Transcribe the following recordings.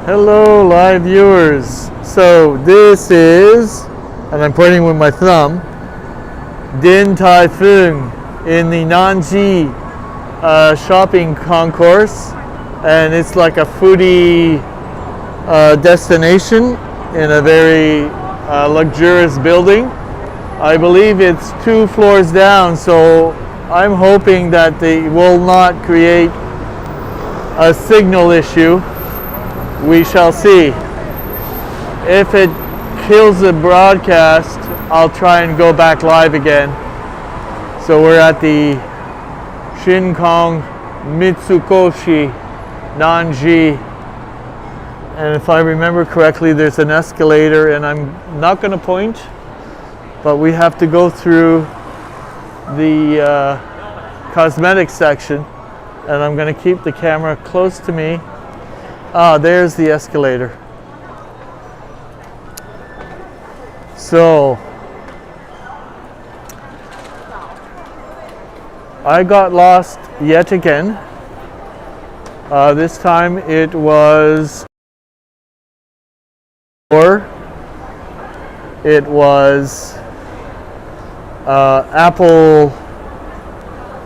Hello, live viewers. So this is, and I'm pointing with my thumb, Din Tai Fung in the Nanxi shopping concourse, and it's like a foodie destination in a very luxurious building. I believe it's 2 floors down, so I'm hoping that they will not create a signal issue. We shall see. If it kills the broadcast, I'll try and go back live again. So we're at the Shinkong Mitsukoshi Nanxi, and if I remember correctly, there's an escalator, and I'm not going to point, but we have to go through the cosmetics section, and I'm going to keep the camera close to me. Ah, there's the escalator. So I got lost yet again. This time it was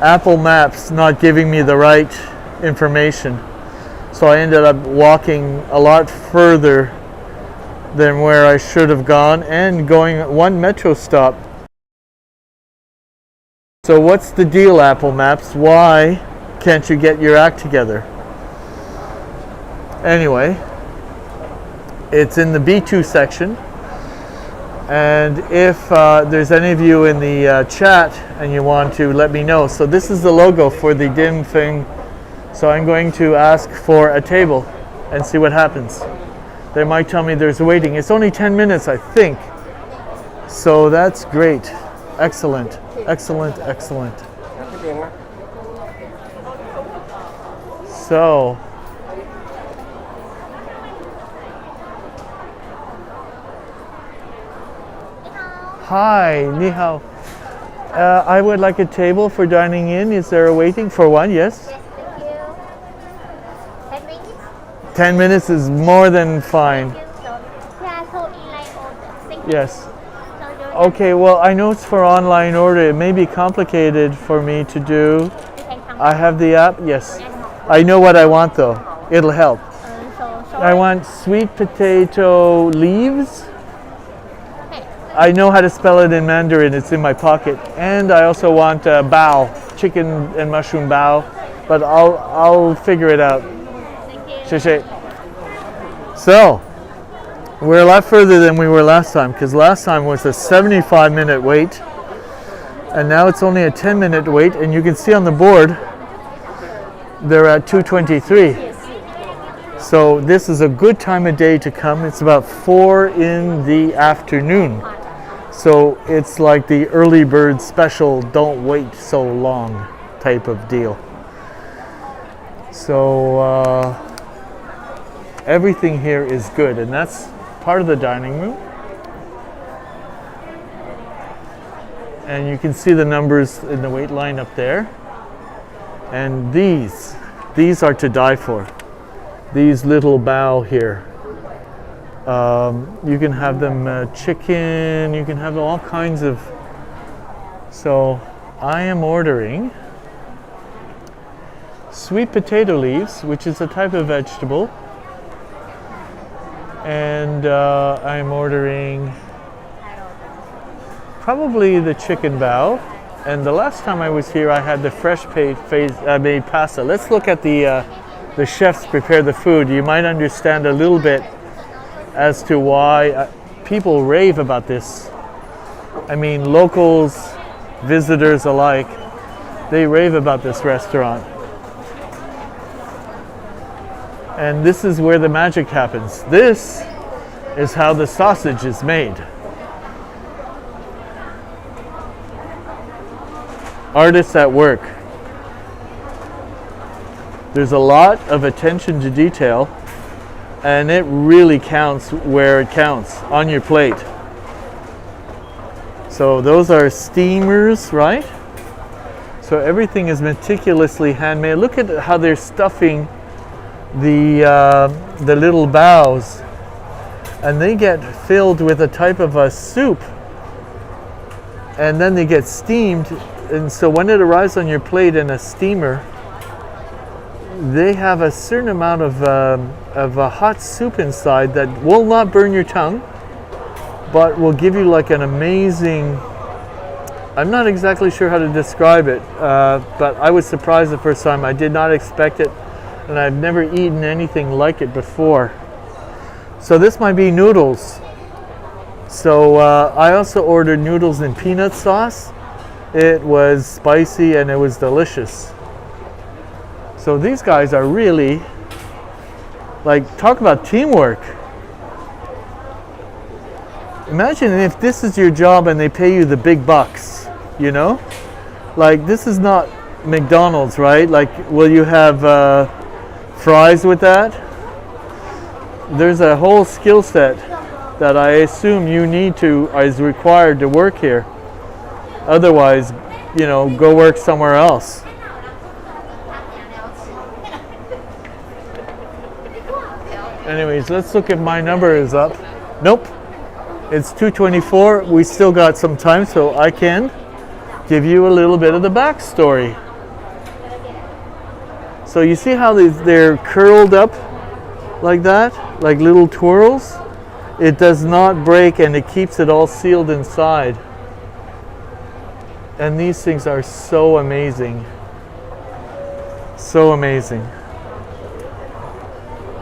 Apple Maps not giving me the right information. So I ended up walking a lot further than where I should have gone and going one metro stop. So what's the deal, Apple Maps? Why can't you get your act together? Anyway, it's in the B2 section. And if there's any of you in the chat and you want to let me know. So this is the logo for the dim thing. So I'm going to ask for a table and see what happens. They might tell me there's waiting. It's only 10 minutes, I think. So that's great. Excellent, excellent, excellent. So, hi, ni hao. I would like a table for dining in. Is there a waiting for one? Yes? 10 minutes is more than fine. Yes. Okay, well, I know it's for online order. It may be complicated for me to do. I have the app. Yes. I know what I want, though. It'll help. I want sweet potato leaves. I know how to spell it in Mandarin. It's in my pocket. And I also want bao, chicken and mushroom bao. But I'll figure it out. So, we're a lot further than we were last time, because last time was a 75-minute wait, and now it's only a 10-minute wait, and you can see on the board they're at 2:23. So this is a good time of day to come. It's about 4 in the afternoon. So it's like the early bird special, don't wait so long type of deal. So everything here is good, and that's part of the dining room. And you can see the numbers in the wait line up there. And these are to die for. These little bao here. You can have them chicken, you can have all kinds of. So I am ordering sweet potato leaves, which is a type of vegetable. And I'm ordering probably the chicken bao. And the last time I was here, I had the fresh made pasta. Let's look at the chefs prepare the food. You might understand a little bit as to why people rave about this. I mean, locals, visitors alike, they rave about this restaurant. And this is where the magic happens. This is how the sausage is made. Artists at work. There's a lot of attention to detail, and it really counts where it counts, on your plate. So those are steamers, right? So everything is meticulously handmade. Look at how they're stuffing the little baos, and they get filled with a type of a soup, and then they get steamed. And so when it arrives on your plate in a steamer, they have a certain amount of a hot soup inside that will not burn your tongue, but will give you like an amazing, I'm not exactly sure how to describe it, but I was surprised the first time. I did not expect it, and I've never eaten anything like it before. So this might be noodles. So I also ordered noodles in peanut sauce. It was spicy and it was delicious. So these guys are really, like, talk about teamwork. Imagine if this is your job and they pay you the big bucks, you know? Like, this is not McDonald's, right? Like, will you have fries with that? There's a whole skill set that I assume you need to, is required to work here. Otherwise, you know, go work somewhere else. Anyways, let's look if my number is up. Nope. It's 2:24. We still got some time, so I can give you a little bit of the backstory. So you see how they're curled up like that, like little twirls? It does not break, and it keeps it all sealed inside. And these things are so amazing. So amazing.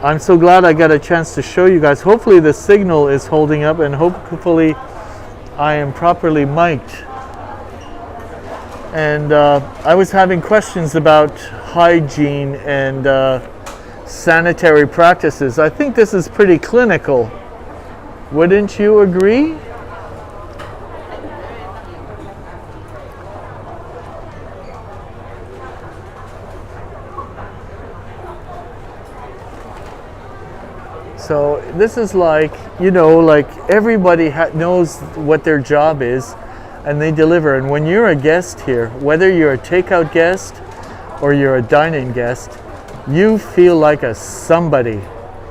I'm so glad I got a chance to show you guys. Hopefully the signal is holding up, and hopefully I am properly mic'd. And I was having questions about hygiene and sanitary practices. I think this is pretty clinical. Wouldn't you agree? So this is like, you know, like everybody knows what their job is, and they deliver. And when you're a guest here, whether you're a takeout guest or you're a dine-in guest, you feel like a somebody.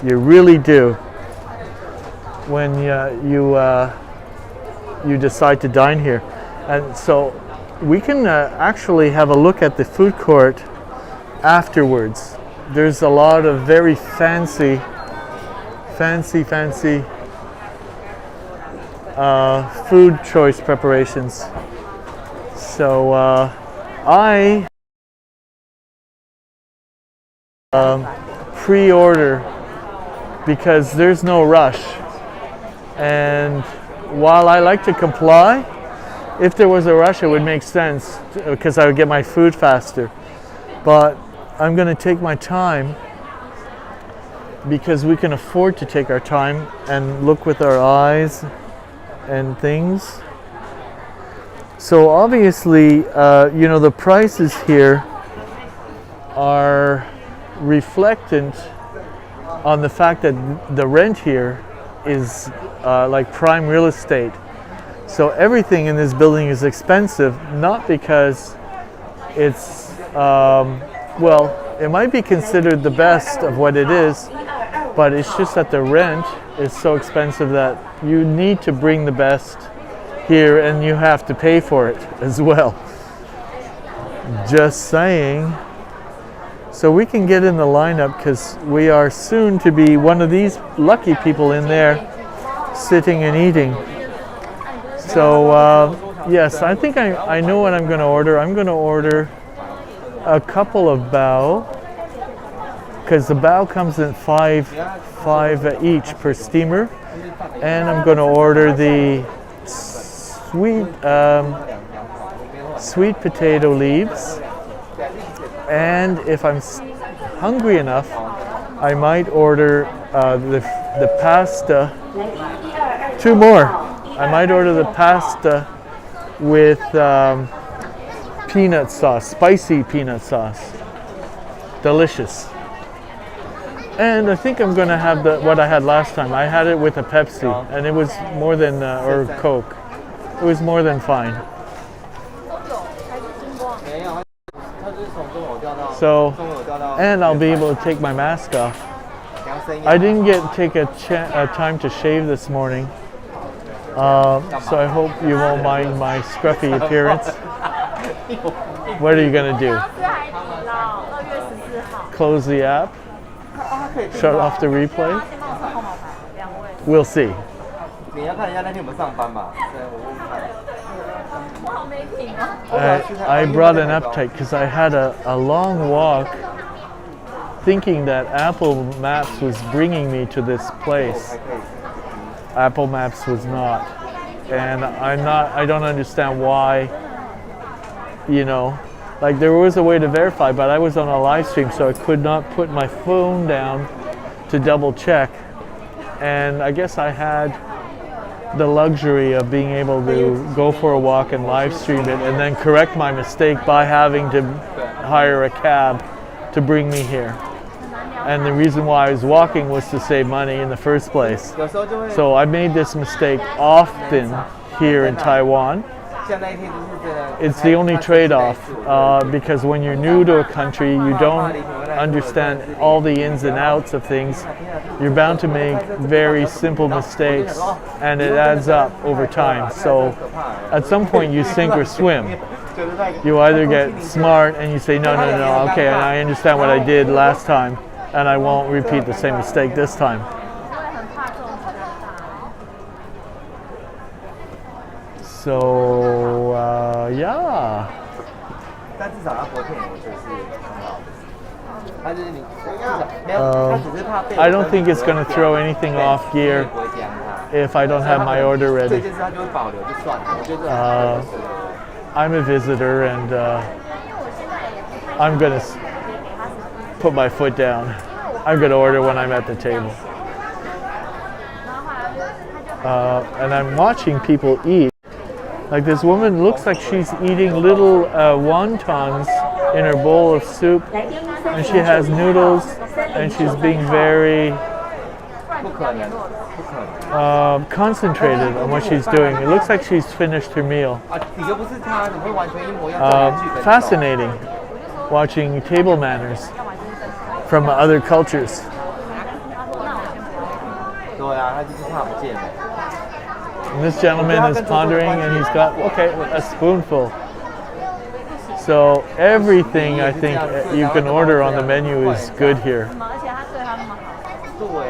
You really do. When you decide to dine here. And so we can actually have a look at the food court afterwards. There's a lot of very fancy food choice preparations. So I pre-order because there's no rush. And while I like to comply, if there was a rush, it would make sense because I would get my food faster. But I'm going to take my time because we can afford to take our time and look with our eyes and things. So obviously, you know, the prices here are reflectant on the fact that the rent here is like prime real estate. So everything in this building is expensive, not because it's, well, it might be considered the best of what it is, but it's just that the rent is so expensive that you need to bring the best here and you have to pay for it as well. Just saying. So we can get in the lineup because we are soon to be one of these lucky people in there sitting and eating. So yes, I think I know what I'm going to order. I'm going to order a couple of bao, because the bao comes in five each per steamer, and I'm going to order the sweet potato leaves, and if I'm hungry enough, I might order the pasta. Two more. I might order the pasta with peanut sauce, spicy peanut sauce. Delicious. And I think I'm going to have what I had last time. I had it with a Pepsi, and it was more than, or Coke. It was more than fine. So and I'll be able to take my mask off. I didn't take a time to shave this morning, so I hope you won't mind my scruffy appearance. What are you going to do? Close the app? Shut off the replay? We'll see. I brought an appetite because I had a long walk thinking that Apple Maps was bringing me to this place. Apple Maps was not. And I don't understand why, you know, like there was a way to verify, but I was on a live stream, so I could not put my phone down to double check. And I guess I had the luxury of being able to go for a walk and live stream it and then correct my mistake by having to hire a cab to bring me here. And the reason why I was walking was to save money in the first place. So I made this mistake often here in Taiwan. It's the only trade-off because when you're new to a country, you don't understand all the ins and outs of things. You're bound to make very simple mistakes, and it adds up over time. So at some point, you sink or swim. You either get smart and you say, no, okay, I understand what I did last time, and I won't repeat the same mistake this time. So, yeah. I don't think it's going to throw anything off gear if I don't have my order ready. I'm a visitor and I'm going to put my foot down. I'm going to order when I'm at the table. And I'm watching people eat. Like this woman looks like she's eating little wontons in her bowl of soup, and she has noodles, and she's being very concentrated on what she's doing. It looks like she's finished her meal. Fascinating watching table manners from other cultures. And this gentleman is pondering, and he's got, okay, a spoonful. So everything I think you can order on the menu is good here.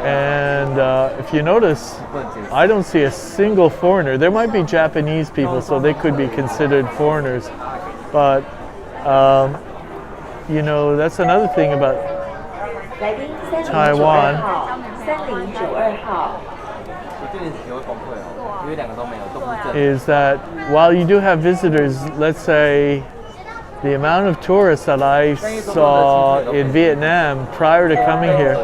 And if you notice, I don't see a single foreigner. There might be Japanese people, so they could be considered foreigners. But, you know, that's another thing about Taiwan. Is that while you do have visitors, let's say the amount of tourists that I saw in Vietnam prior to coming here,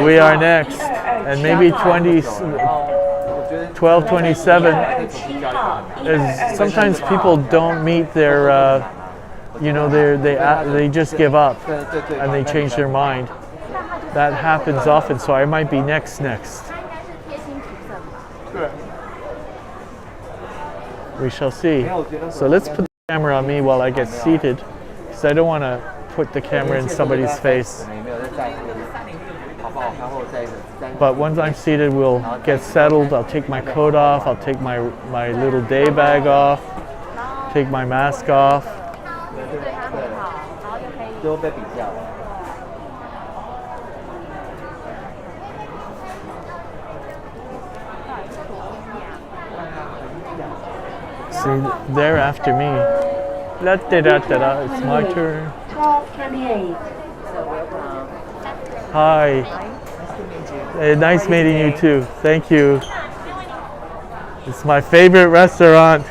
we are next, and maybe 1227 is sometimes people don't meet their, you know, they just give up and they change their mind. That happens often, so I might be next. We shall see. So let's put the camera on me while I get seated, because I don't want to put the camera in somebody's face. But once I'm seated, we'll get settled. I'll take my coat off. I'll take my little day bag off. Take my mask off. See, they're after me. It's my turn. Hi. Nice meeting you too. Thank you. It's my favorite restaurant.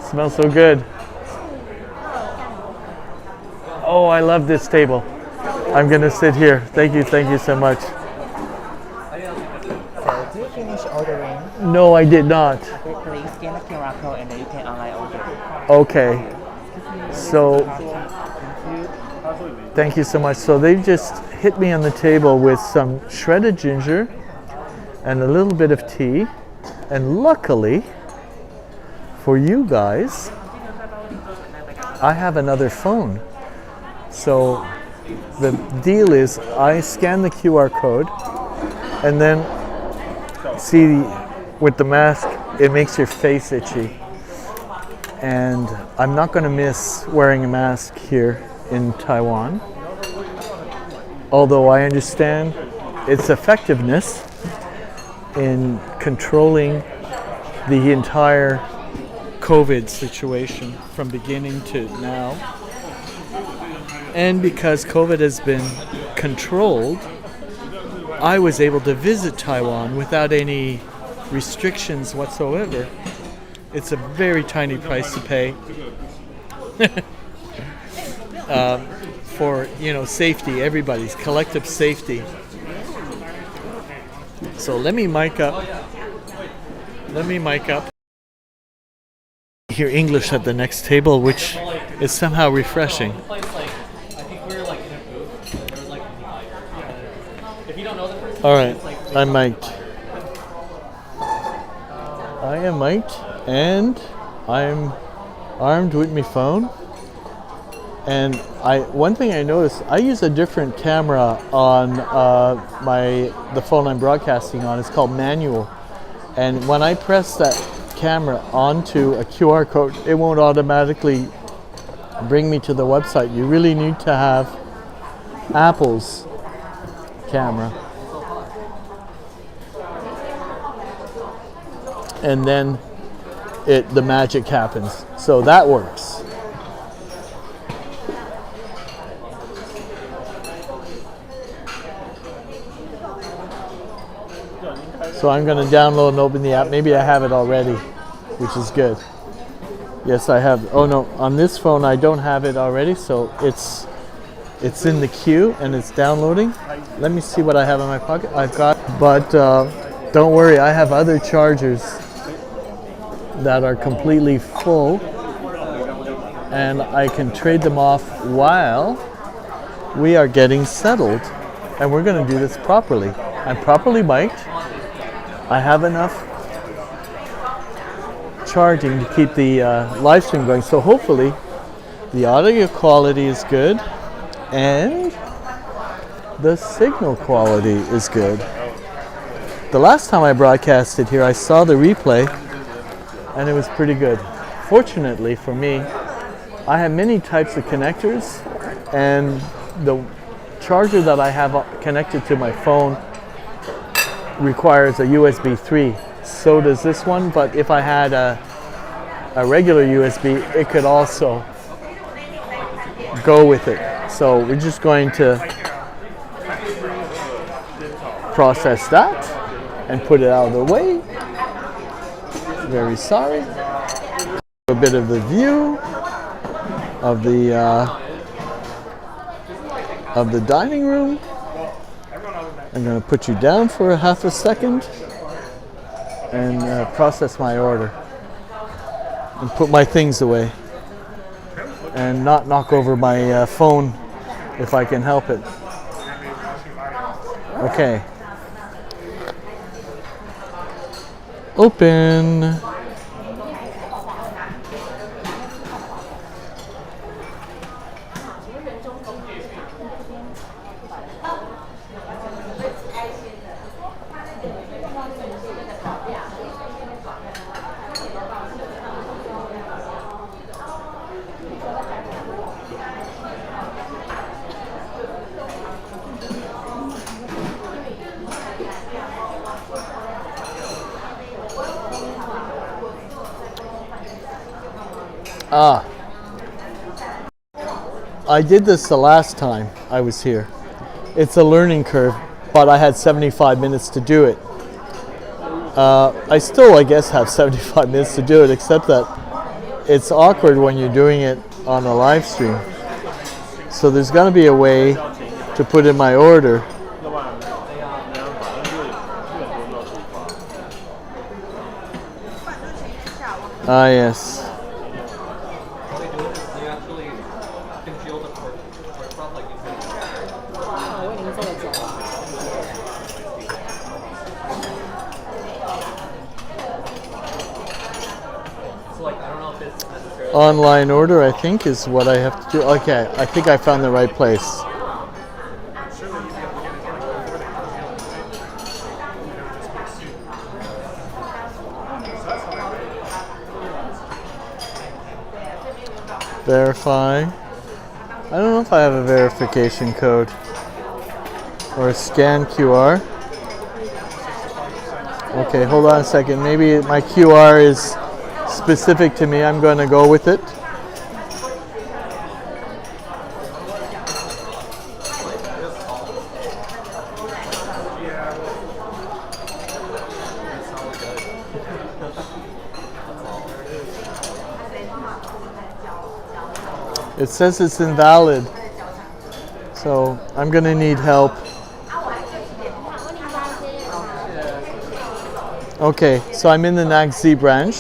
Smells so good. Oh, I love this table. I'm gonna sit here. Thank you so much. Did you finish ordering? No, I did not. Please scan the QR code and then you can online order. Okay. So, thank you so much. So they've just hit me on the table with some shredded ginger and a little bit of tea. And luckily, for you guys, I have another phone. So the deal is I scan the QR code and then see with the mask, it makes your face itchy. And I'm not going to miss wearing a mask here in Taiwan. Although I understand its effectiveness in controlling the entire COVID situation from beginning to now. And because COVID has been controlled, I was able to visit Taiwan without any restrictions whatsoever. It's a very tiny price to pay for, safety, everybody's collective safety. So let me mic up. Hear English at the next table, which is somehow refreshing. All right, I'm mic'd. I am mic'd, and I'm armed with my phone. And one thing I noticed, I use a different camera on the phone I'm broadcasting on. It's called manual. And when I press that camera onto a QR code, it won't automatically bring me to the website. You really need to have Apple's camera. And then the magic happens. So that works. So I'm going to download and open the app. Maybe I have it already, which is good. Yes, I have. Oh no, on this phone I don't have it already, so it's in the queue and it's downloading. Let me see what I have in my pocket. But don't worry, I have other chargers that are completely full, and I can trade them off while we are getting settled. And we're going to do this properly. I'm properly mic'd. I have enough charging to keep the live stream going. So hopefully the audio quality is good and the signal quality is good. The last time I broadcasted here, I saw the replay and it was pretty good. Fortunately for me, I have many types of connectors, and the charger that I have connected to my phone requires a USB 3. So does this one, but if I had a regular USB, it could also go with it. So we're just going to process that and put it out of the way. Very sorry. A bit of the view of the dining room. I'm going to put you down for a half a second and process my order and put my things away and not knock over my phone if I can help it. Okay. Open. I did this the last time I was here. It's a learning curve, but I had 75 minutes to do it. I still, I guess, have 75 minutes to do it, except that it's awkward when you're doing it on a live stream. So there's going to be a way to put in my order. Ah, yes. Online order, I think, is what I have to do. Okay, I think I found the right place. Verify. I don't know if I have a verification code or a scan QR. Okay, hold on a second. Maybe my QR is specific to me. I'm going to go with it. It says it's invalid, so I'm going to need help. Okay, so I'm in the Nanxi branch.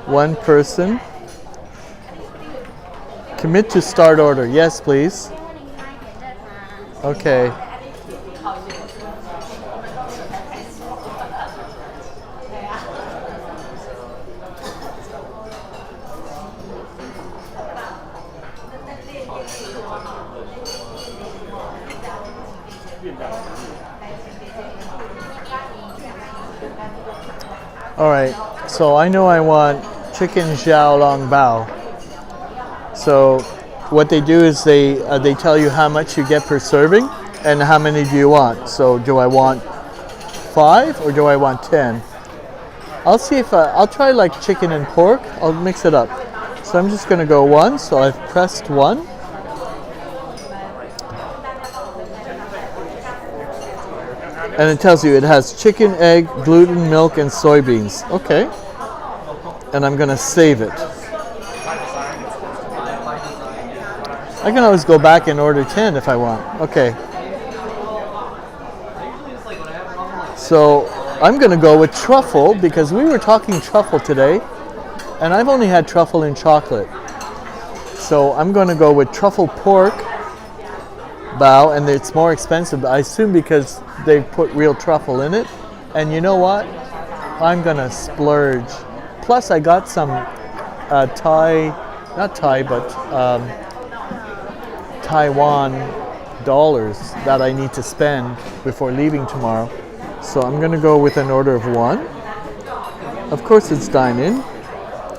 One person. Commit to start order. Yes, please. Okay. All right, so I know I want chicken xiao long bao. So what they do is they tell you how much you get per serving and how many do you want. So do I want 5 or do I want 10? I'll see if I'll try like chicken and pork. I'll mix it up. So I'm just gonna go 1. So I've pressed 1. And it tells you it has chicken, egg, gluten, milk, and soybeans. Okay. And I'm gonna save it. I can always go back and order 10 if I want. Okay. So I'm gonna go with truffle because we were talking truffle today, and I've only had truffle in chocolate. So I'm gonna go with truffle pork bao, and it's more expensive, I assume, because they put real truffle in it. And you know what? I'm gonna splurge. Plus, I got some Taiwan dollars that I need to spend before leaving tomorrow. So I'm gonna go with an order of 1. Of course, it's dine-in,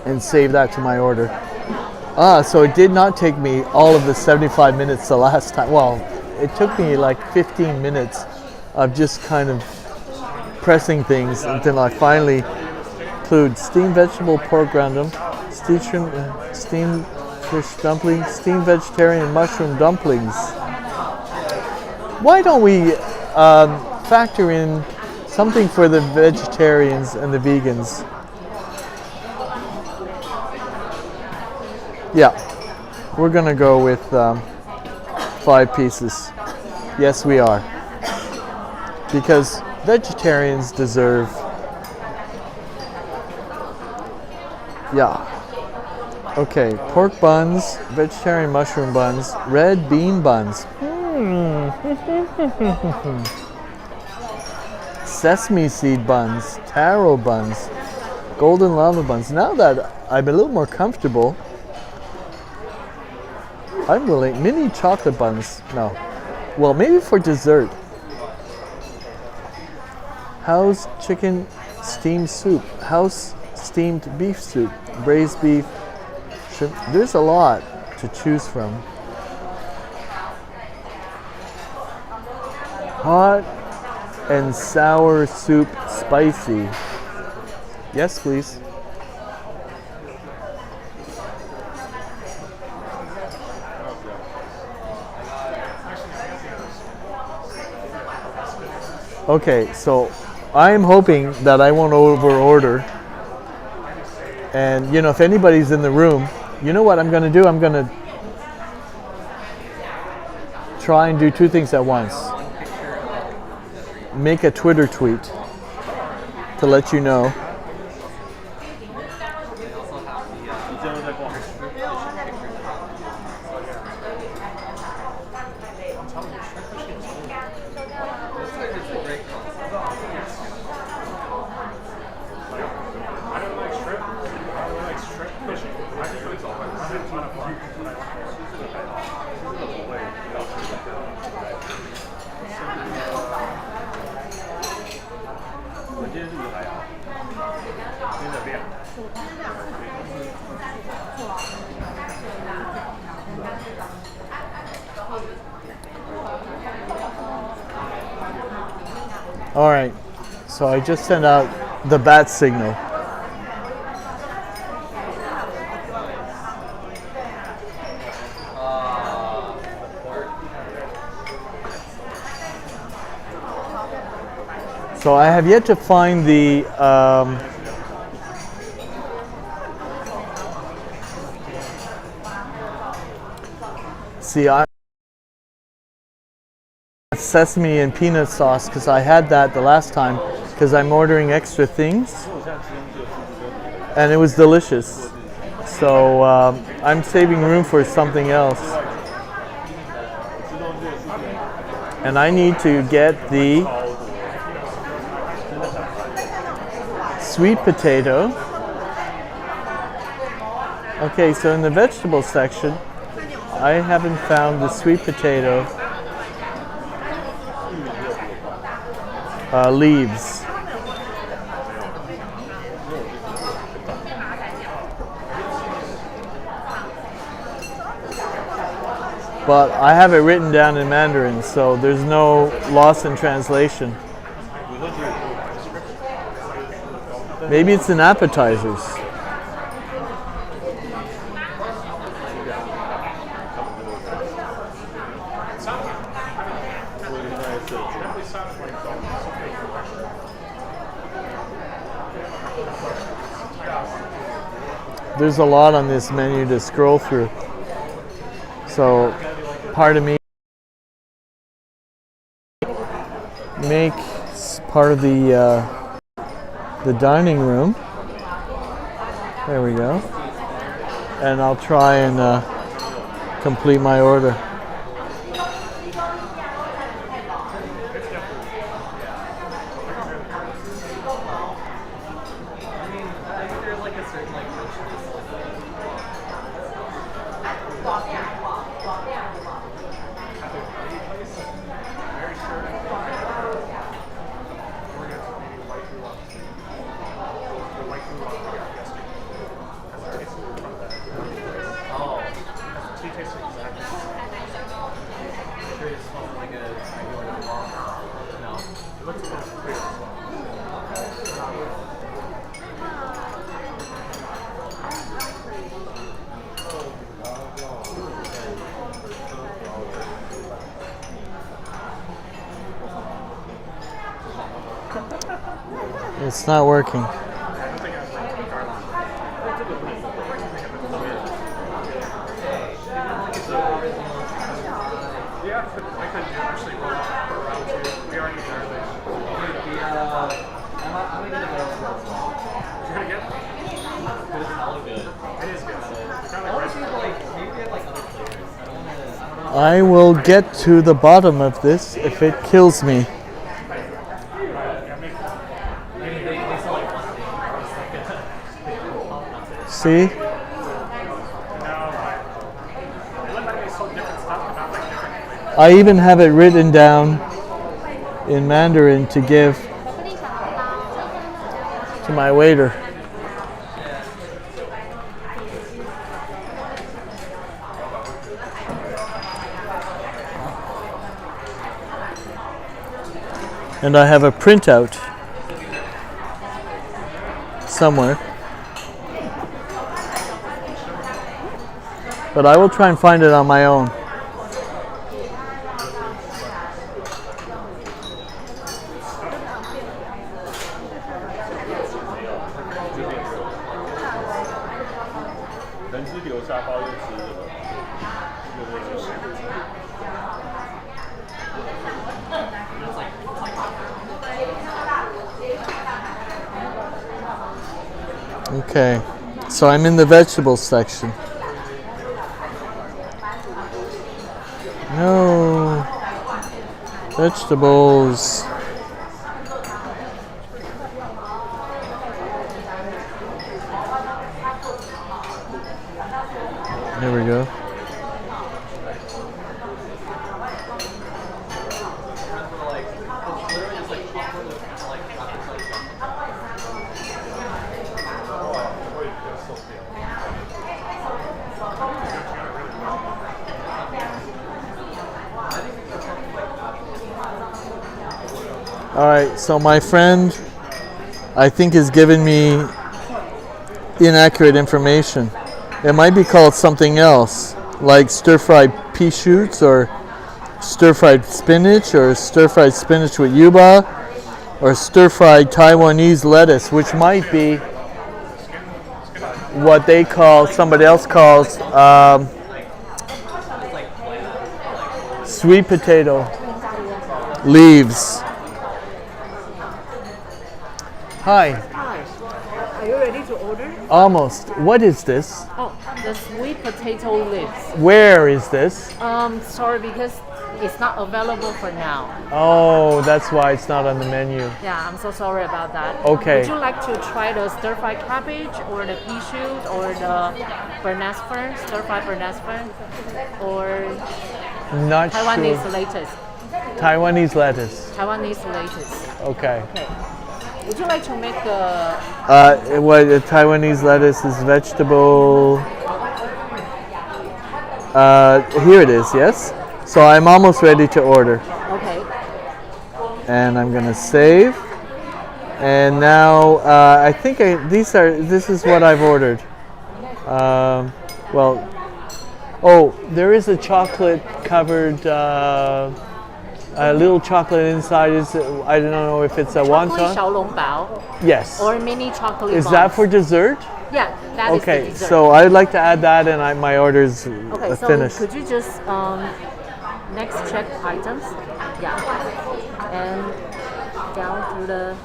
and save that to my order. So it did not take me all of the 75 minutes the last time. Well, it took me like 15 minutes of just kind of pressing things until I finally include steamed vegetable pork random, steamed fish dumplings, steamed vegetarian mushroom dumplings. Why don't we factor in something for the vegetarians and the vegans? Yeah, we're gonna go with 5 pieces. Yes, we are. Because vegetarians deserve, yeah. Okay, pork buns, vegetarian mushroom buns, red bean buns. Sesame seed buns, taro buns, golden lava buns. Now that I'm a little more comfortable, I'm willing. Mini chocolate buns. No. Well, maybe for dessert. House chicken steamed soup. House steamed beef soup. Braised beef. Shrimp. There's a lot to choose from. Hot and sour soup spicy. Yes, please. Okay, so I'm hoping that I won't over order. And you know, if anybody's in the room, you know what I'm gonna do? I'm gonna try and do 2 things at once. Make a Twitter tweet to let you know. All right, so I just sent out the bat signal. So I have yet to find the sesame and peanut sauce, because I had that the last time because I'm ordering extra things and it was delicious. So I'm saving room for something else. And I need to get the sweet potato. Okay, so in the vegetable section, I haven't found the sweet potato leaves. But I have it written down in Mandarin, so there's no loss in translation. Maybe it's in appetizers. There's a lot on this menu to scroll through. So part of me make part of the dining room. There we go. And I'll try and complete my order. It's not working. I will get to the bottom of this if it kills me. See? I even have it written down in Mandarin to give to my waiter. And I have a printout somewhere. But I will try and find it on my own. Okay, so I'm in the vegetables section. No vegetables. There we go. All right, so my friend, I think, is giving me inaccurate information. It might be called something else, like stir-fried pea shoots or stir-fried spinach or stir-fried spinach with yuba or stir-fried Taiwanese lettuce, which might be what they call, somebody else calls sweet potato leaves. Hi. Hi. Are you ready to order? Almost. What is this? Oh, the sweet potato leaves. Where is this? Sorry, because it's not available for now. Oh, that's why it's not on the menu. Yeah, I'm so sorry about that. Okay. Would you like to try the stir-fried cabbage or the pea shoot or the bernaise fern, stir-fried bernaise fern, or Not Taiwanese sure. lettuce? Taiwanese lettuce. Taiwanese lettuce. Okay. Okay. Would you like to make the What Taiwanese lettuce is vegetable? Here it is. Yes. So I'm almost ready to order, okay? and I'm gonna save. And now I think this is what I've ordered. Well, oh, there is a chocolate covered. A little chocolate inside is, I don't know if it's a Chocolate wonton. 小笼包 Yes. or mini chocolate Is buns. that for dessert? Yeah, that is the Okay, dessert. so I'd like to add that, and my order's Okay, so finished. could you just next check items? Yeah, and down to the.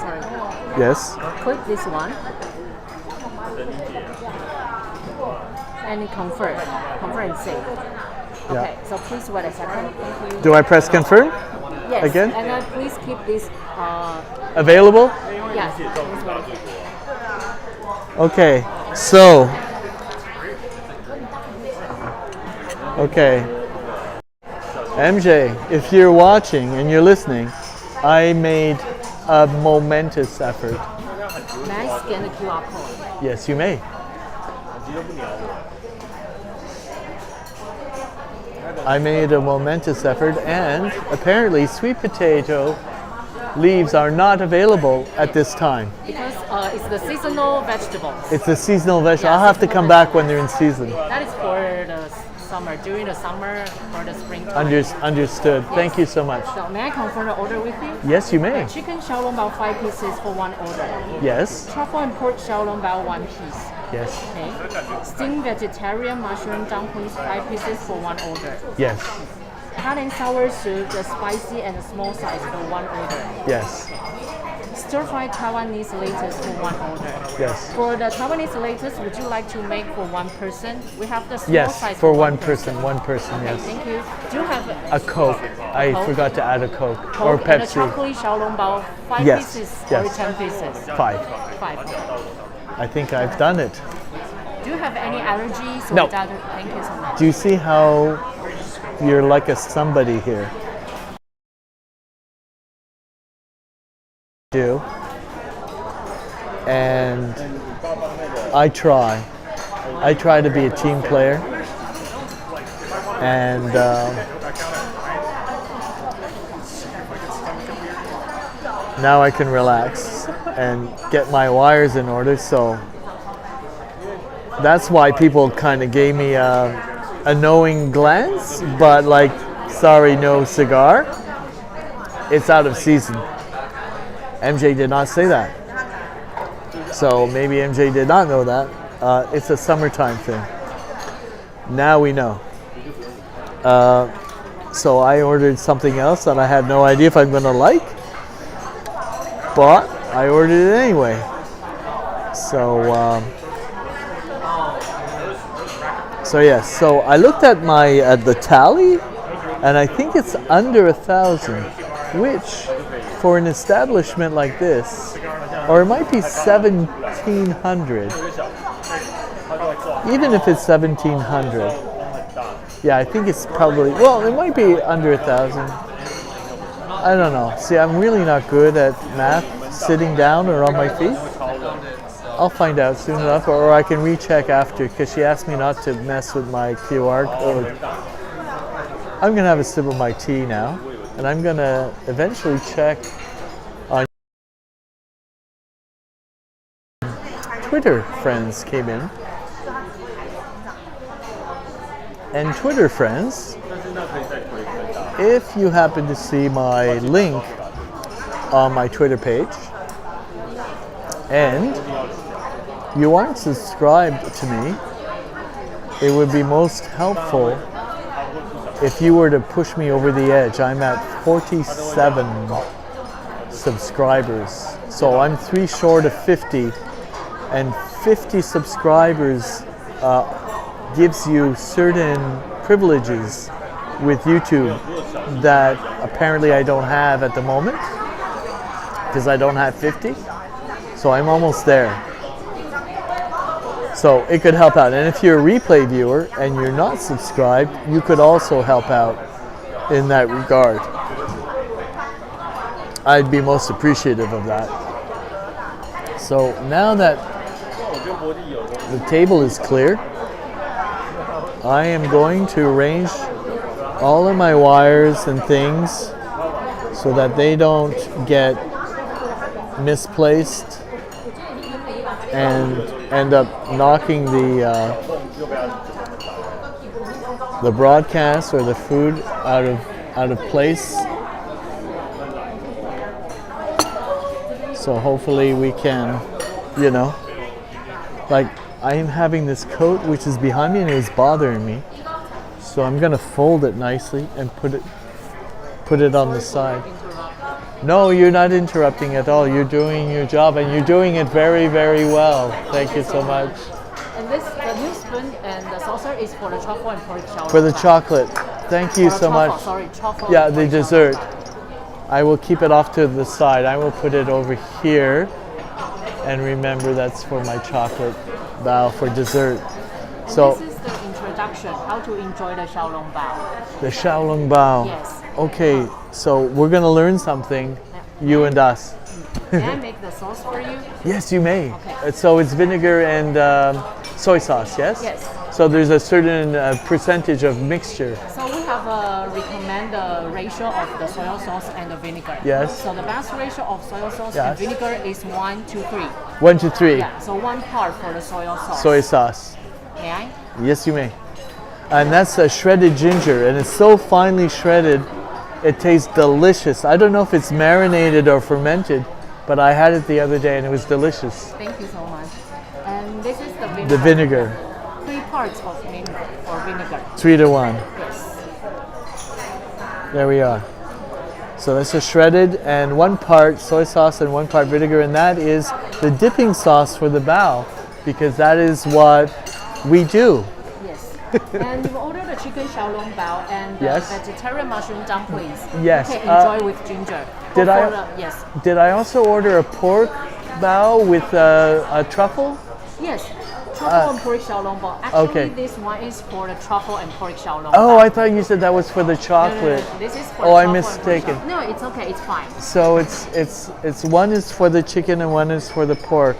Sorry. Yes. Click this one. And confirm and save. Okay, so please wait a second. Thank you. Do I press confirm? Yes. again? And then please keep this. Available? Yes. Please wait. Okay, so. Okay. MJ, if you're watching and you're listening, I made a momentous effort. May I scan the QR code? Yes, you may. I made a momentous effort, and apparently sweet potato leaves are not available at this time. Because it's the seasonal vegetables. It's a seasonal vegetable. Yeah, I'll have to seasonal come back when they're in season. That is for the summer, during the summer or the springtime. Understood. Thank you so much. So may I confirm the order with you? Yes, you may. Chicken xiaolongbao 5 pieces for one order. Yes. Truffle and pork xiaolongbao 1 piece. Yes. Okay. Steamed vegetarian mushroom dumplings 5 pieces for one order. Yes. Hot and sour soup, the spicy and small size for one order. Yes. Stir-fried Taiwanese lettuce for one order. Yes. For the Taiwanese lettuce, would you like to make for one person? We have the small Yes. size For one person. One person. Okay, Yes. thank you. Do you have A Coke. I Coke? forgot to add a Coke or Coke and the Pepsi. chocolate xiaolongbao 5 Yes, pieces yes. or 10 pieces? 5. 5. I think I've done it. Do you have any allergies? No. Or that? Thank you so much. Do you see how you're like a somebody here? Do. And I try to be a team player, and now I can relax and get my wires in order. So that's why people kind of gave me a knowing glance, but like, sorry, no cigar. It's out of season. MJ did not say that. So maybe MJ did not know that. It's a summertime thing. Now we know. So I ordered something else that I had no idea if I'm going to like, but I ordered it anyway. So yes. So I looked at the tally, and I think it's under 1,000, which for an establishment like this, or it might be 1,700. Even if it's 1,700, yeah, I think it's probably, well, it might be under 1,000. I don't know. See, I'm really not good at math, sitting down or on my feet. I'll find out soon enough, or I can recheck after, because she asked me not to mess with my QR code. I'm gonna have a sip of my tea now, and I'm gonna eventually check on Twitter friends came in. And Twitter friends, if you happen to see my link on my Twitter page and you aren't subscribed to me, it would be most helpful if you were to push me over the edge. I'm at 47 subscribers, so I'm 3 short of 50, and 50 subscribers gives you certain privileges with YouTube that apparently I don't have at the moment because I don't have 50. So I'm almost there. So it could help out. And if you're a replay viewer and you're not subscribed, you could also help out in that regard. I'd be most appreciative of that. So now that the table is clear, I am going to arrange all of my wires and things so that they don't get misplaced and end up knocking the broadcast or the food out of place. So hopefully we can, like, I am having this coat which is behind me and it was bothering me. So I'm gonna fold it nicely and put it on the side. No, you're not interrupting at all. You're doing your job and you're doing it very, very well. Thank you so much. And the new spoon and the saucer is for the chocolate and pork xiaolongbao. For the chocolate. Thank you so much. Sorry, chocolate. Yeah, the dessert. I will keep it off to the side. I will put it over here. And remember, that's for my chocolate bao for dessert. And so this is the introduction, how to enjoy the xiaolongbao. The xiaolongbao. Yes. Okay, so we're gonna learn something, you and us. May I make the sauce for you? Yes, you may. Okay. So it's vinegar and soy sauce, yes? Yes. So there's a certain percentage of mixture. So we have recommend the ratio of the soy sauce and the vinegar. Yes. So the best ratio of soy sauce Yes. and vinegar is 1:3. 1 to 3. Yeah. So 1 part for the soy sauce. Soy sauce. May I? Yes, you may. And that's a shredded ginger, and it's so finely shredded, it tastes delicious. I don't know if it's marinated or fermented, but I had it the other day and it was delicious. Thank you so much. And this is the vinegar. The vinegar, 3 parts of vinegar. 3 to 1. Yes. There we are. So this is shredded and 1 part soy sauce and 1 part vinegar, and that is the dipping sauce for the bao, because that is what we do. Yes. And you order the chicken xiaolongbao and the Yes. vegetarian mushroom dumplings. Yes, You can enjoy with ginger. did I- Yes. Did I also order a pork bao with a truffle? Yes. Truffle and pork xiaolongbao. Actually, okay. this one is for the truffle and pork xiaolongbao. Oh, I thought you said that was for the No, chocolate. no, no. This is for Oh, the I truffle and pork mistaken. xiaolongbao. No, it's okay. It's fine. So it's one is for the chicken and one is for the pork,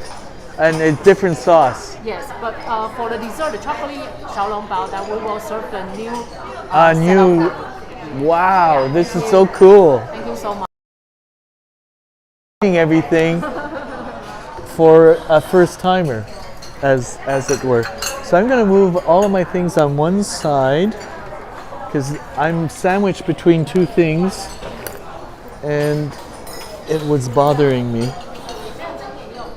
and a different sauce. Yes, but for the dessert, the chocolate xiaolongbao, that we will serve the new. New. setup. Wow, this is so cool. Thank you so much. Everything for a first timer, as it were. So I'm going to move all of my things on one side because I'm sandwiched between 2 things, and it was bothering me.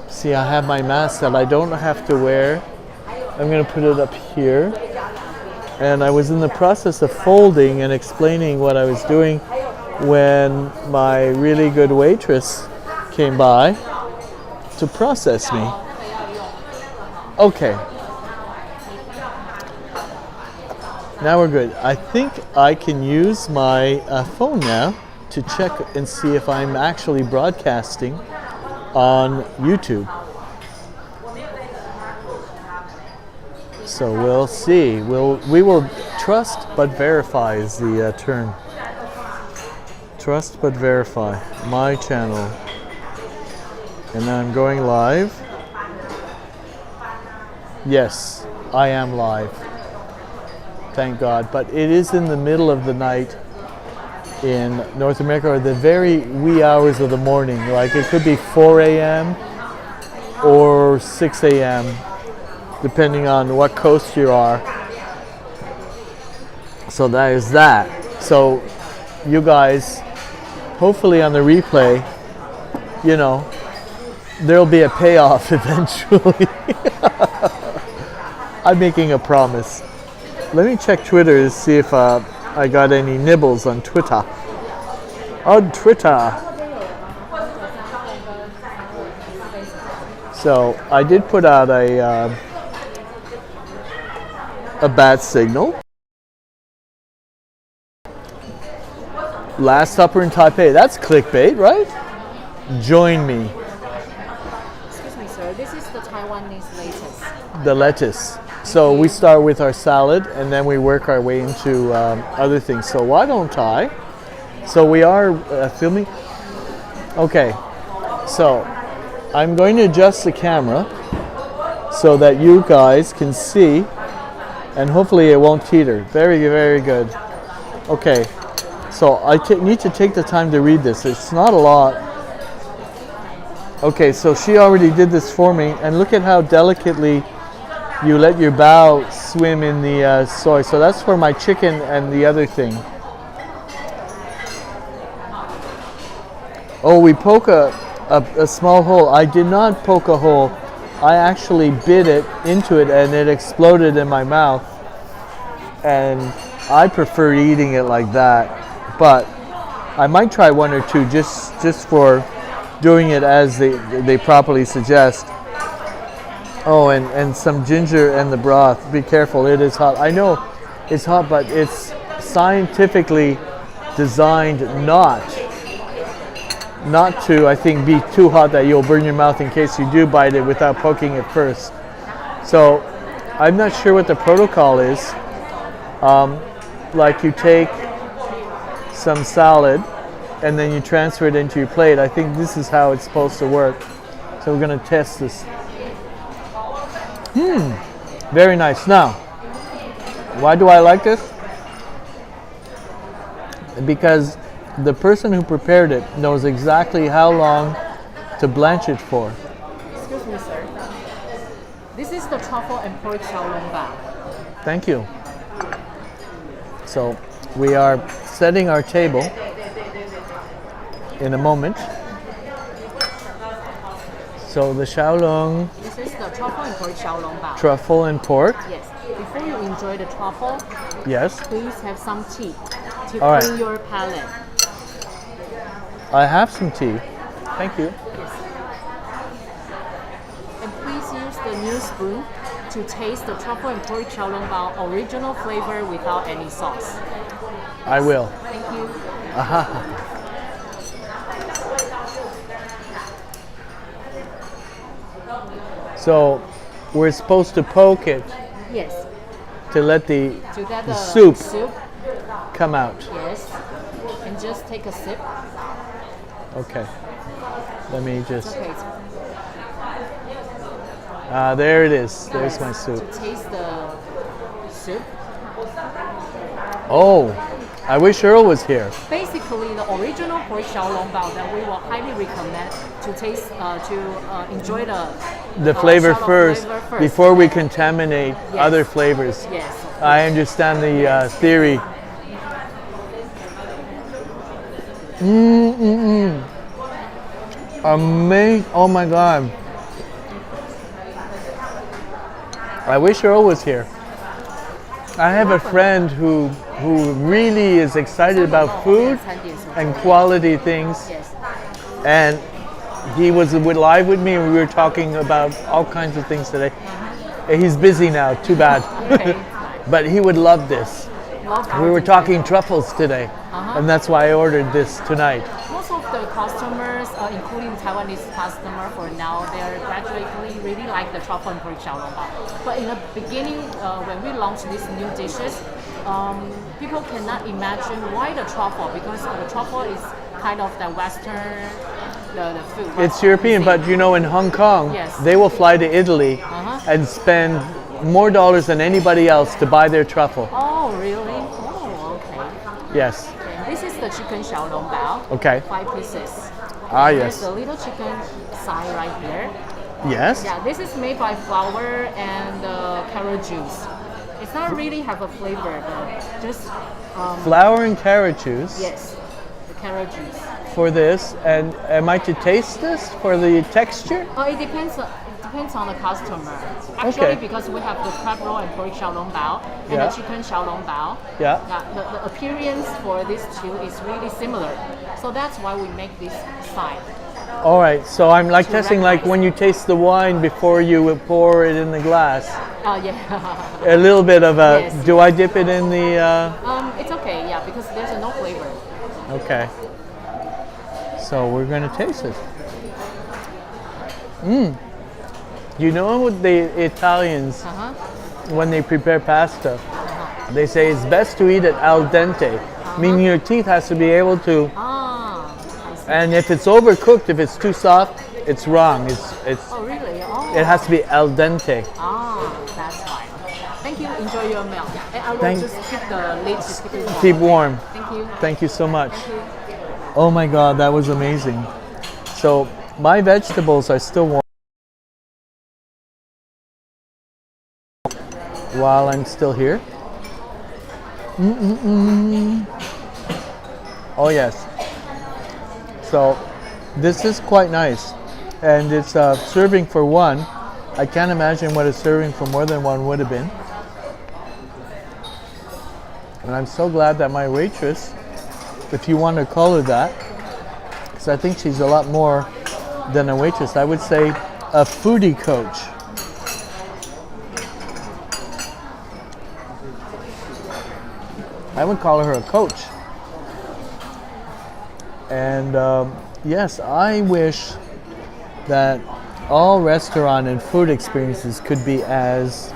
See, I have my mask that I don't have to wear. I'm going to put it up here. And I was in the process of folding and explaining what I was doing when my really good waitress came by to process me. Okay. Now we're good. I think I can use my phone now to check and see if I'm actually broadcasting on YouTube. So we'll see. We will trust but verify is the term. Trust but verify. My channel. And now I'm going live. Yes, I am live. thank God. But it is in the middle of the night in North America, or the very wee hours of the morning. Like it could be 4 a.m. or 6 a.m. depending on what coast you are. So that is that. So you guys, hopefully on the replay, you know, there'll be a payoff eventually. I'm making a promise. Let me check Twitter to see if I got any nibbles on Twitter. On Twitter. So I did put out a bat signal. Last Supper in Taipei. That's clickbait, right? Join me. Excuse me, sir. This is the Taiwanese lettuce. The lettuce. So we start with our salad and then we work our way into other things. So why don't I? So we are filming. Okay. So I'm going to adjust the camera so that you guys can see, and hopefully it won't teeter. Very, very good. Okay. So I need to take the time to read this. It's not a lot. Okay, so she already did this for me, and look at how delicately you let your bao swim in the soy. So that's for my chicken and the other thing. Oh, we poke a small hole. I did not poke a hole. I actually bit it into it and it exploded in my mouth. And I prefer eating it like that. But I might try one or two just for doing it as they properly suggest. Oh, and some ginger and the broth. Be careful, it is hot. I know it's hot, but it's scientifically designed not to, I think, be too hot that you'll burn your mouth in case you do bite it without poking it first. So I'm not sure what the protocol is. Like you take some salad and then you transfer it into your plate. I think this is how it's supposed to work. So we're going to test this. Very nice. Now, why do I like this? Because the person who prepared it knows exactly how long to blanch it for. Excuse me, sir. This is the truffle and pork xiaolong bao. Thank you. So we are setting our table in a moment. So the xiaolong. This is the truffle and pork xiaolong bao. Truffle and pork. Yes. Before you enjoy the truffle, Yes. please have some tea to All right. clean your palate. I have some tea. Thank you. Yes. And please use the new spoon to taste the truffle and pork xiaolong bao original flavor without any sauce. I will. Thank you. Aha. So we're supposed to poke it Yes. to let the To get The the soup. soup. come out. Yes. And just take a sip. Okay. Let me just. Okay. There it is. There's my soup. To taste the soup. Oh, I wish Earl was here. Basically, the original pork xiaolong bao that we will highly recommend to taste, enjoy The flavor xiaolong first, flavor first. before we contaminate Yes. other flavors. Yes. I understand the theory. Amazing! Oh my God! I wish Earl was here. I have a friend who really is excited about food and quality things, Yes. and he was live with me and we were talking about all kinds of things today. He's busy now, too bad. Okay. But he would love this. We were talking truffles today, and that's why I ordered this tonight. Most of the customers, including Taiwanese customer for now, they're gradually really like the truffle and pork xiaolong bao. But in the beginning, when we launched these new dishes, people cannot imagine why the truffle, because the truffle is kind of the Western the food. It's European, but you know, in Hong Kong, Yes. they will fly to Italy and spend more dollars than anybody else to buy their truffle. Oh, Oh, really? Oh, okay. Yes. Okay. This is the chicken xiaolongbao. Okay. 5 pieces. Ah, There's yes. the little chicken side right here. Yes. Yeah, this is made by flour and carrot juice. It's not really have a flavor, but just Flour and carrot juice yes, the carrot juice. for this. And am I to taste this for the texture? Oh, it depends. It depends on the customer. Actually, Okay. because we have the crab roll and pork xiaolongbao and Yeah. the chicken xiaolongbao. Yeah. Yeah, the appearance for these two is really similar. So that's why we make this side. All right. So I'm like To testing like recognize. when you taste the wine before you pour it in the glass. Yeah. A little bit of a. Yes, Do I dip it in the? It's okay. Yeah, because there's no flavor. Okay. So we're gonna taste it. You know what the Italians, Uh-huh. when they prepare pasta, they say it's best to eat it al dente, meaning your teeth has to be able to. Ah, I see. And if it's overcooked, if it's too soft, it's wrong. It's Oh, really? Oh. it has to be al dente. That's fine. Thank you. Enjoy your meal. And I will Thank- just keep the lid to keep it warm. Keep warm. Thank you. Thank you so much. Thank you. Oh my God, that was amazing. So my vegetables are still warm while I'm still here. Oh yes. So this is quite nice, and it's serving for one. I can't imagine what a serving for more than one would have been. And I'm so glad that my waitress, if you want to call her that, because I think she's a lot more than a waitress. I would say a foodie coach. I would call her a coach. And yes, I wish that all restaurant and food experiences could be as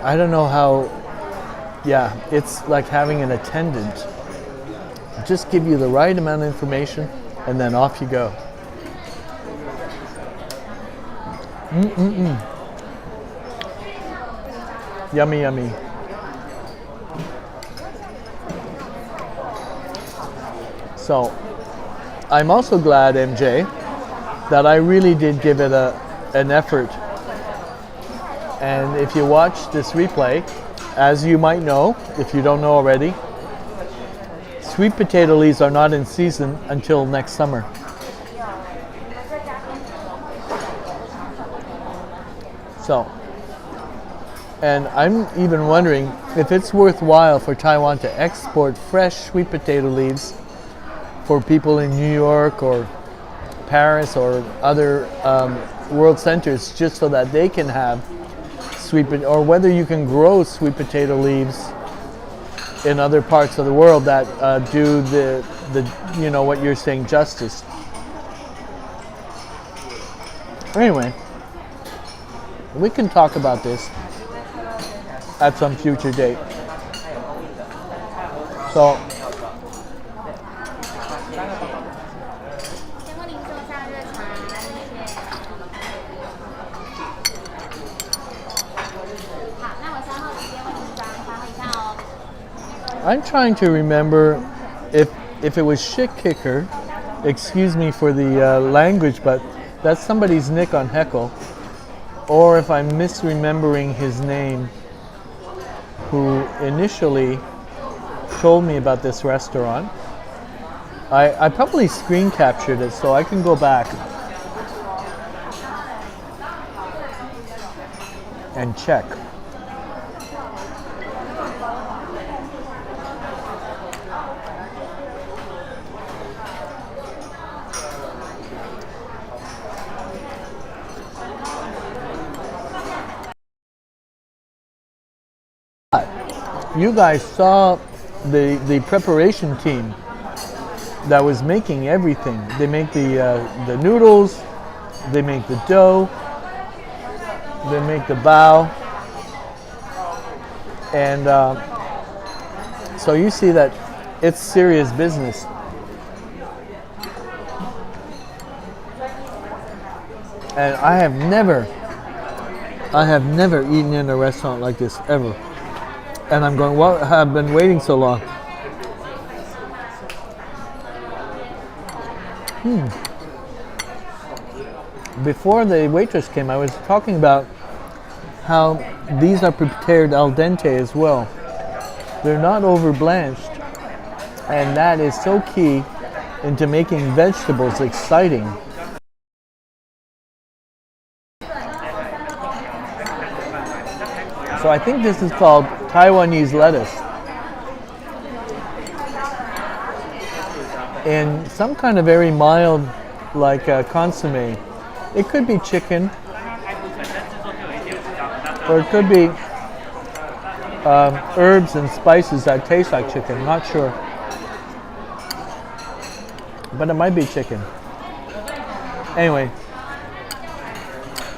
I don't know how. Yeah, it's like having an attendant. Just give you the right amount of information, and then off you go. Yummy, yummy. So, I'm also glad, MJ, that I really did give it an effort. And if you watch this replay, as you might know, if you don't know already, sweet potato leaves are not in season until next summer. So, and I'm even wondering if it's worthwhile for Taiwan to export fresh sweet potato leaves for people in New York or Paris or other world centers, just so that they can have or whether you can grow sweet potato leaves in other parts of the world that do the you know what you're saying justice. Anyway, we can talk about this at some future date. So I'm trying to remember if it was shit kicker, excuse me for the language, but that's somebody's nick on Heckle, or if I'm misremembering his name, who initially told me about this restaurant. I probably screen captured it, so I can go back and check. You guys saw the preparation team that was making everything. They make the noodles, they make the dough, they make the bao, and so you see that it's serious business. And I have never I have never eaten in a restaurant like this ever. And I'm going, what have been waiting so long? Before the waitress came, I was talking about how these are prepared al dente as well. They're not over blanched, and that is so key into making vegetables exciting. So I think this is called Taiwanese lettuce. In some kind of very mild, like consomme. It could be chicken, or it could be herbs and spices that taste like chicken. Not sure, but it might be chicken. Anyway,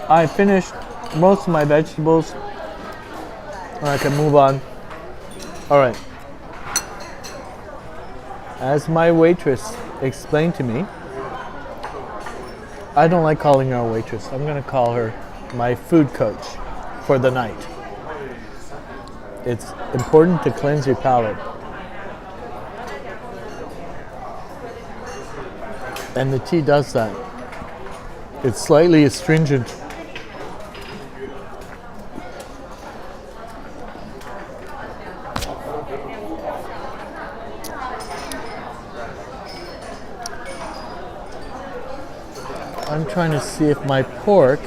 I finished most of my vegetables, and I can move on. All right. As my waitress explained to me, I don't like calling her a waitress. I'm going to call her my food coach for the night. It's important to cleanse your palate. And the tea does that. It's slightly astringent. I'm trying to see if my pork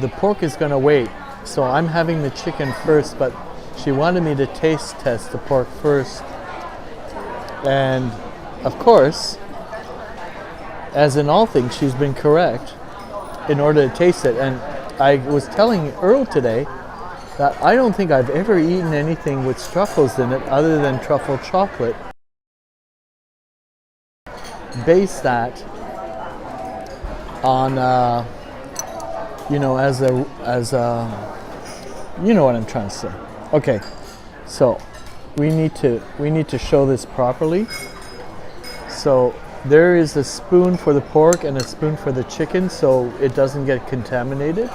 the pork is going to wait. So I'm having the chicken first, but she wanted me to taste test the pork first. And of course, as in all things, she's been correct in order to taste it. And I was telling Earl today that I don't think I've ever eaten anything with truffles in it other than truffle chocolate. Base that on as a you know what I'm trying to say. Okay, so we need to show this properly. So there is a spoon for the pork and a spoon for the chicken, so it doesn't get contaminated.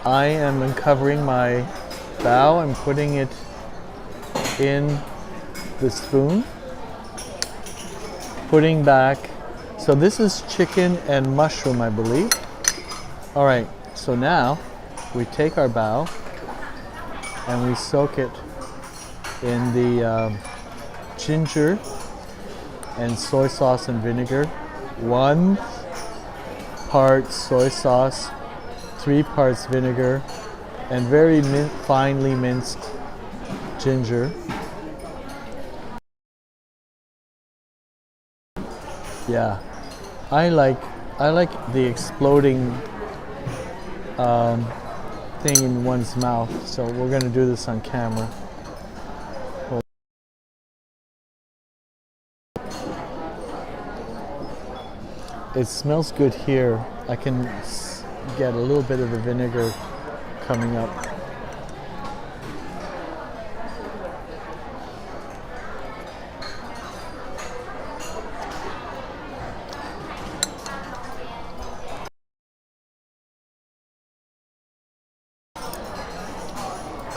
I am uncovering my bao and putting it in the spoon, putting back. So this is chicken and mushroom, I believe. All right, so now we take our bao and we soak it in the ginger and soy sauce and vinegar. 1 part soy sauce, 3 parts vinegar, and very finely minced ginger. Yeah, I like the exploding thing in one's mouth. So we're gonna do this on camera. It smells good here. I can get a little bit of the vinegar coming up.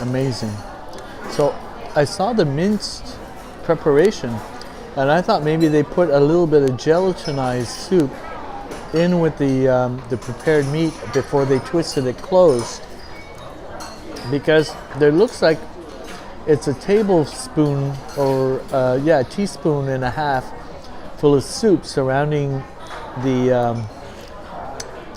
Amazing. So I saw the minced preparation, and I thought maybe they put a little bit of gelatinized soup in with the prepared meat before they twisted it closed, because there looks like it's a tablespoon or a teaspoon and a half full of soup surrounding the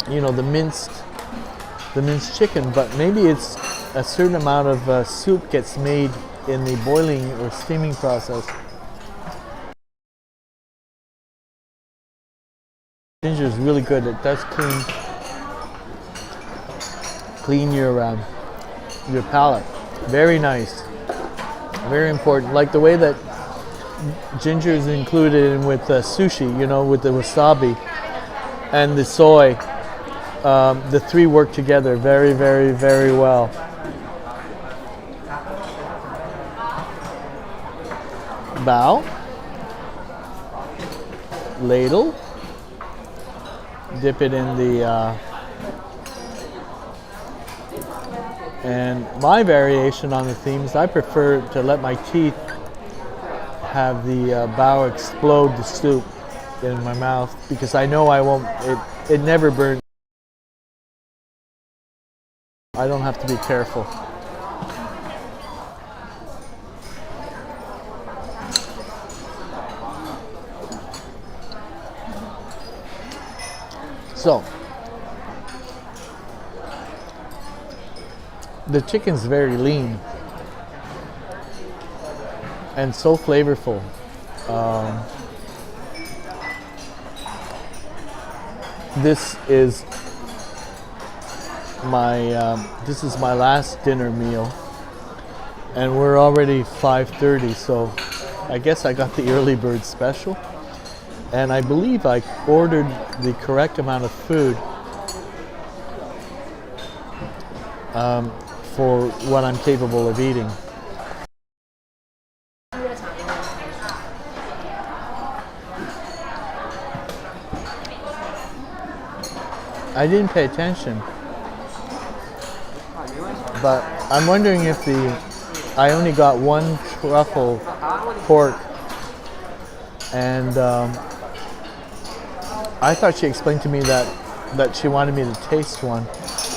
the minced chicken, but maybe it's a certain amount of soup gets made in the boiling or steaming process. Ginger is really good. It does clean your palate. Very nice. Very important. Like the way that ginger is included in with sushi, with the wasabi and the soy. The three work together very, very, very well. bao, ladle, dip it in the, and my variation on the themes, I prefer to let my teeth have the bao explode the soup in my mouth because I know I won't, it never burns. I don't have to be careful. So, the chicken's very lean and so flavorful. This is my last dinner meal, and we're already 5:30. So, I guess I got the early bird special. And I believe I ordered the correct amount of food for what I'm capable of eating. I didn't pay attention, but I'm wondering if I only got one truffle pork, and I thought she explained to me that she wanted me to taste one,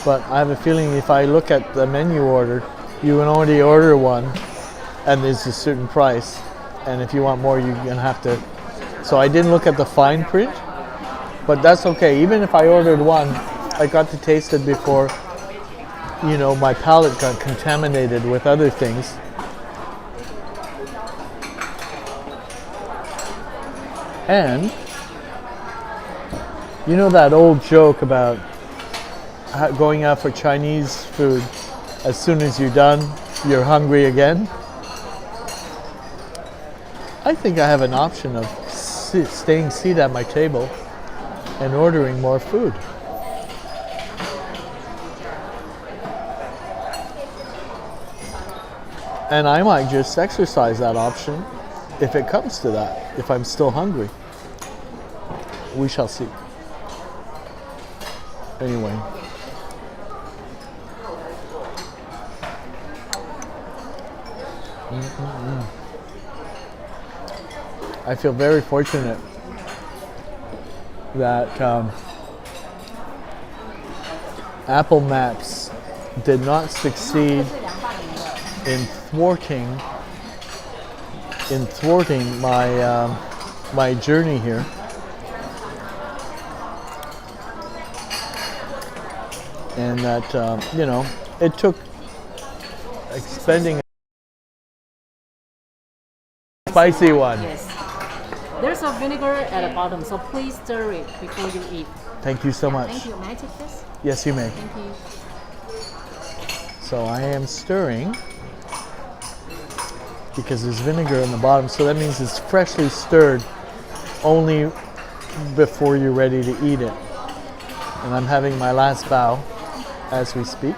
but I have a feeling if I look at the menu order, you can only order one, and there's a certain price, and if you want more, you're gonna have to. So I didn't look at the fine print, but that's okay. Even if I ordered one, I got to taste it before, my palate got contaminated with other things. And that old joke about going out for Chinese food, as soon as you're done, you're hungry again? I think I have an option of staying seated at my table and ordering more food. And I might just exercise that option if it comes to that, if I'm still hungry. We shall see. Anyway. I feel very fortunate that Apple Maps did not succeed in thwarting my journey here. And that it took expending a spicy one. Yes. There's a vinegar at the bottom, so please stir it before you eat. Thank you so much. Thank you. May I take this? Yes, you may. Thank you. So I am stirring because there's vinegar in the bottom, so that means it's freshly stirred only before you're ready to eat it. And I'm having my last bao as we speak.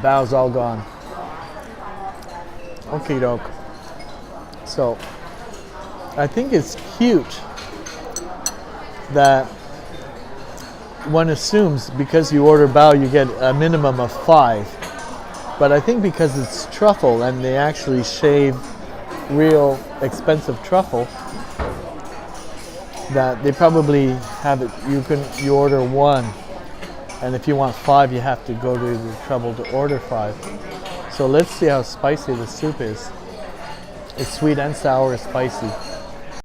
Bao's all gone. Okie doke. So, I think it's cute that one assumes because you order bao you get a minimum of 5. But I think because it's truffle and they actually shave real expensive truffle, that they probably have it, you order 1, and if you want 5 you have to go to the trouble to order 5. So let's see how spicy the soup is. It's sweet and sour, spicy. It's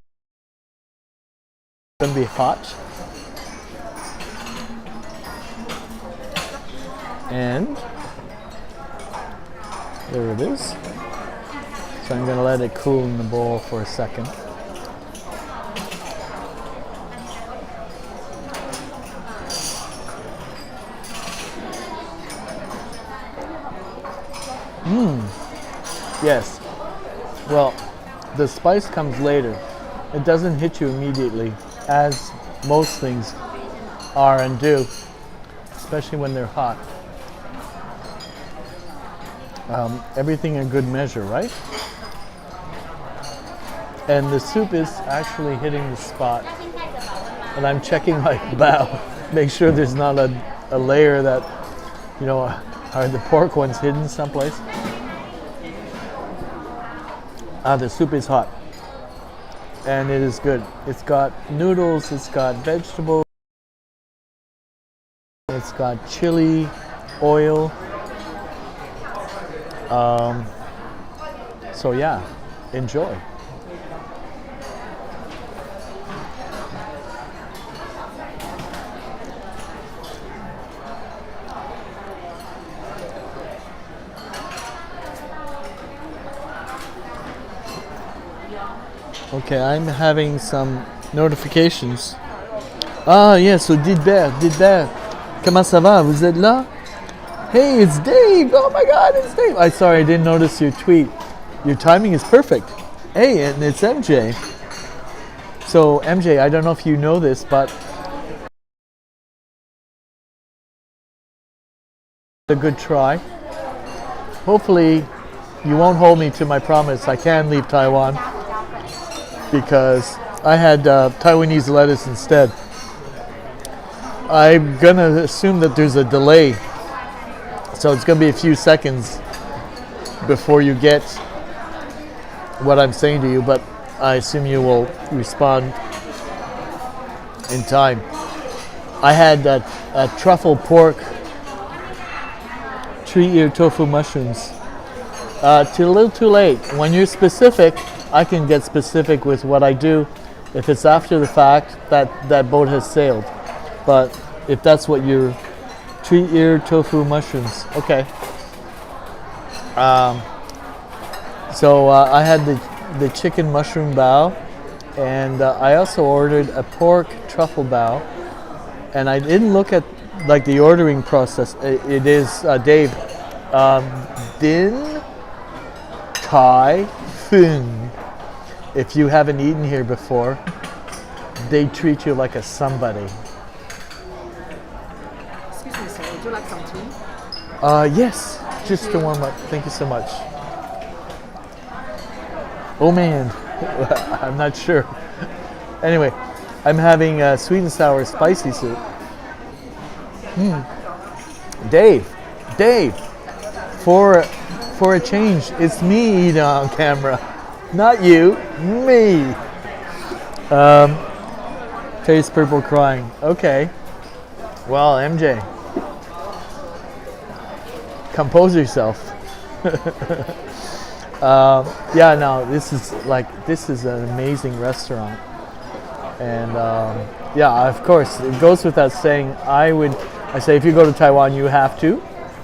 gonna be hot. And there it is. So I'm gonna let it cool in the bowl for a second. Yes. Well, the spice comes later. It doesn't hit you immediately, as most things are and do, especially when they're hot. Everything in good measure, right? And the soup is actually hitting the spot. And I'm checking my bao, make sure there's not a layer that, you know, are the pork ones hidden someplace. The soup is hot. And it is good. It's got noodles, it's got vegetables, it's got chili, oil. So yeah, enjoy. Okay, I'm having some notifications. Ah yes, so Dilbert. Comment ça va? Vous êtes là? Hey, it's Dave! Oh my God, it's Dave! I'm sorry, I didn't notice your tweet. Your timing is perfect. Hey, and it's MJ. So MJ, I don't know if you know this, but a good try. Hopefully, you won't hold me to my promise. I can leave Taiwan because I had Taiwanese lettuce instead. I'm gonna assume that there's a delay, so it's gonna be a few seconds before you get what I'm saying to you, but I assume you will respond in time. I had a truffle pork, tree-ear tofu mushrooms. A little too late. When you're specific, I can get specific with what I do. If it's after the fact, that boat has sailed. But if that's what you're, tree-ear tofu mushrooms, okay. So I had the chicken mushroom bao, and I also ordered a pork truffle bao. And I didn't look at like the ordering process. It is Dave, Din Tai Fung. If you haven't eaten here before, they treat you like a somebody. Excuse me, sir. Would you like some tea? Yes, just to warm up. Thank you so much. Oh man, I'm not sure. Anyway, I'm having sweet and sour spicy soup. Dave, for a change, it's me eating on camera, not you, me. Face purple crying. Okay. Well, MJ, compose yourself. Yeah, no, this is an amazing restaurant, and yeah, of course, it goes without saying. I say if you go to Taiwan, you have to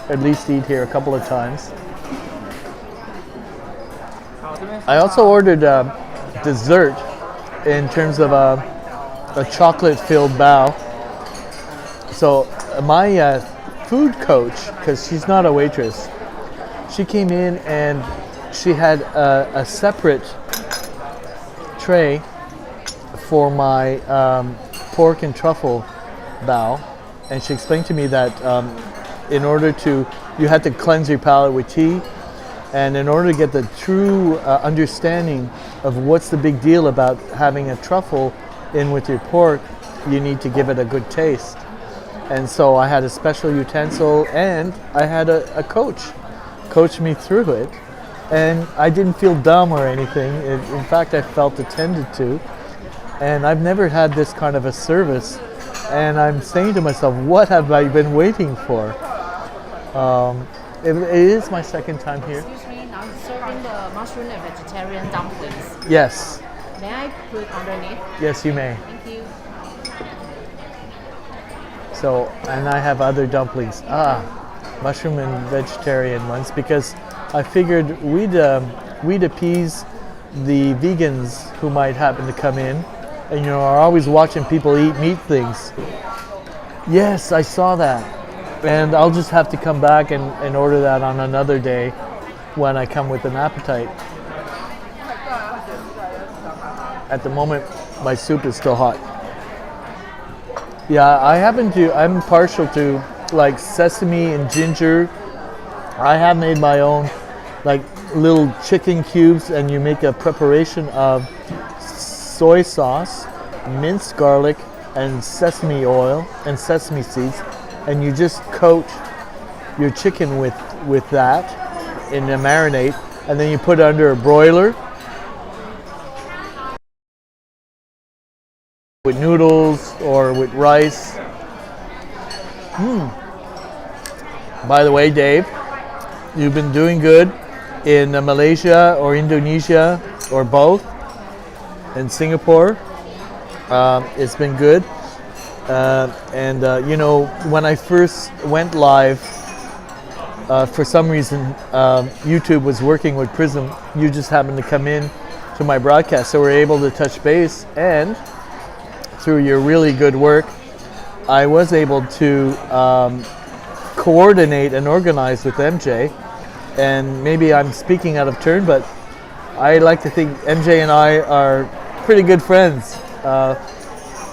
at least eat here a couple of times. I also ordered dessert in terms of a chocolate-filled bao. So my food coach, because she's not a waitress, she came in and she had a separate tray for my pork and truffle bao, and she explained to me that in order to, you had to cleanse your palate with tea, and in order to get the true understanding of what's the big deal about having a truffle in with your pork, you need to give it a good taste. And so I had a special utensil, and I had a coach me through it, and I didn't feel dumb or anything. In fact, I felt attended to, and I've never had this kind of a service, and I'm saying to myself, what have I been waiting for? It is my second time here. Excuse me, now I'm serving the mushroom and vegetarian dumplings. Yes. May I put underneath? Yes, you may. Thank you. So, and I have other dumplings. Mushroom and vegetarian ones, because I figured we'd appease the vegans who might happen to come in, and you know, are always watching people eat meat things. Yes, I saw that, and I'll just have to come back and order that on another day when I come with an appetite. At the moment, my soup is still hot. Yeah, I'm partial to like sesame and ginger I have made my own, like little chicken cubes, and you make a preparation of soy sauce, minced garlic, and sesame oil and sesame seeds, and you just coat your chicken with that in a marinade, and then you put it under a broiler with noodles or with rice. By the way, Dave, you've been doing good in Malaysia or Indonesia or both, in Singapore. It's been good. You know, when I first went live, for some reason, YouTube was working with Prism. You just happened to come in to my broadcast, so we're able to touch base. And through your really good work, I was able to coordinate and organize with MJ. And maybe I'm speaking out of turn, but I like to think MJ and I are pretty good friends.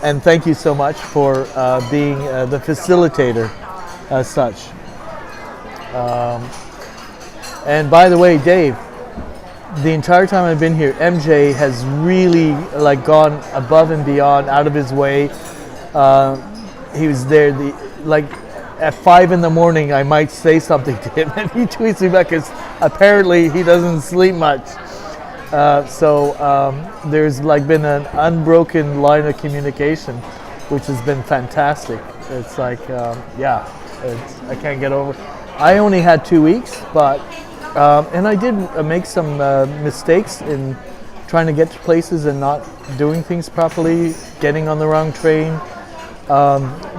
And thank you so much for being the facilitator as such. And by the way, Dave, the entire time I've been here, MJ has really like gone above and beyond, out of his way. He was there, like at 5 in the morning, I might say something to him, and he tweets me back because apparently he doesn't sleep much. So there's like been an unbroken line of communication, which has been fantastic. It's like, I can't get over. I only had 2 weeks, but and I did make some mistakes in trying to get to places and not doing things properly, getting on the wrong train,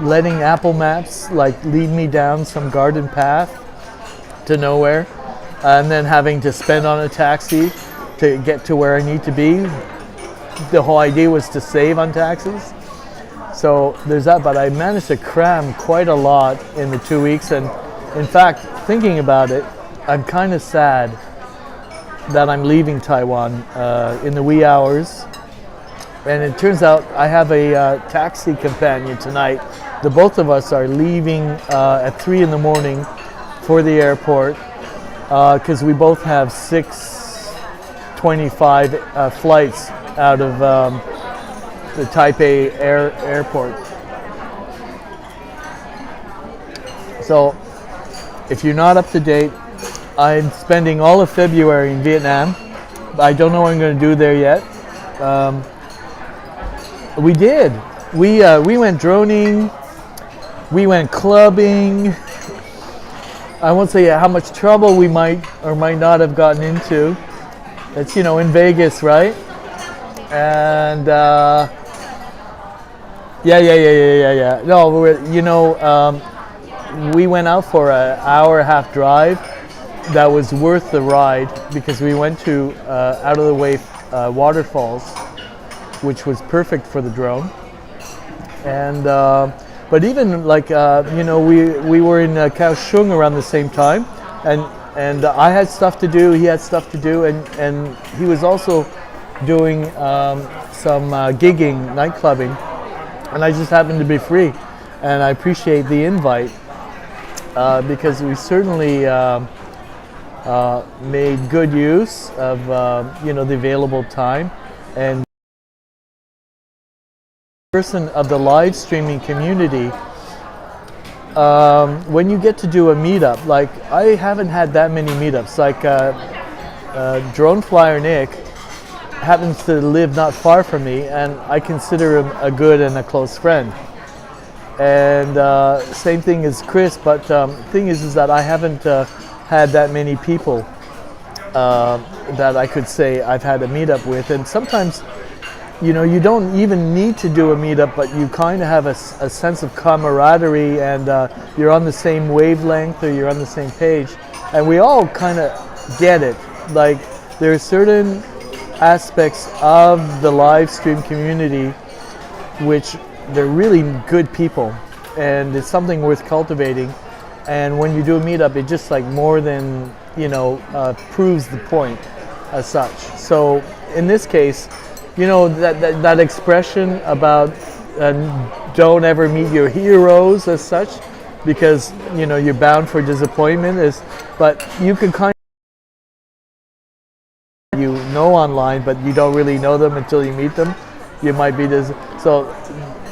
letting Apple Maps like lead me down some garden path to nowhere, and then having to spend on a taxi to get to where I need to be. The whole idea was to save on taxis. So there's that, but I managed to cram quite a lot in the 2 weeks. And in fact, thinking about it, I'm kind of sad that I'm leaving Taiwan in the wee hours. And it turns out I have a taxi companion tonight. The both of us are leaving at 3 in the morning for the airport because we both have 6:25 flights out of the Taipei airport. So if you're not up to date, I'm spending all of February in Vietnam. I don't know what I'm going to do there yet. We did. We went droning. We went clubbing. I won't say how much trouble we might or might not have gotten into. It's, you know, in Vegas, right? And yeah. No, we went out for an hour and a half drive. That was worth the ride because we went to out of the way waterfalls, which was perfect for the drone. And but even like we were in Kaohsiung around the same time, and I had stuff to do, he had stuff to do, and he was also doing some gigging, night clubbing, and I just happened to be free, and I appreciate the invite because we certainly made good use of the available time. And person of the live streaming community, when you get to do a meetup, like I haven't had that many meetups, like Drone Flyer Nick happens to live not far from me, and I consider him a good and a close friend. And same thing as Chris, but thing is that I haven't had that many people that I could say I've had a meetup with. And sometimes, you don't even need to do a meetup, but you kind of have a sense of camaraderie, and you're on the same wavelength, or you're on the same page, and we all kind of get it. Like, there are certain aspects of the live stream community which they're really good people, and it's something worth cultivating. And when you do a meetup, it just like more than proves the point as such. So in this case, that expression about don't ever meet your heroes as such, because you're bound for disappointment. But you can kind of online, but you don't really know them until you meet them. You might be so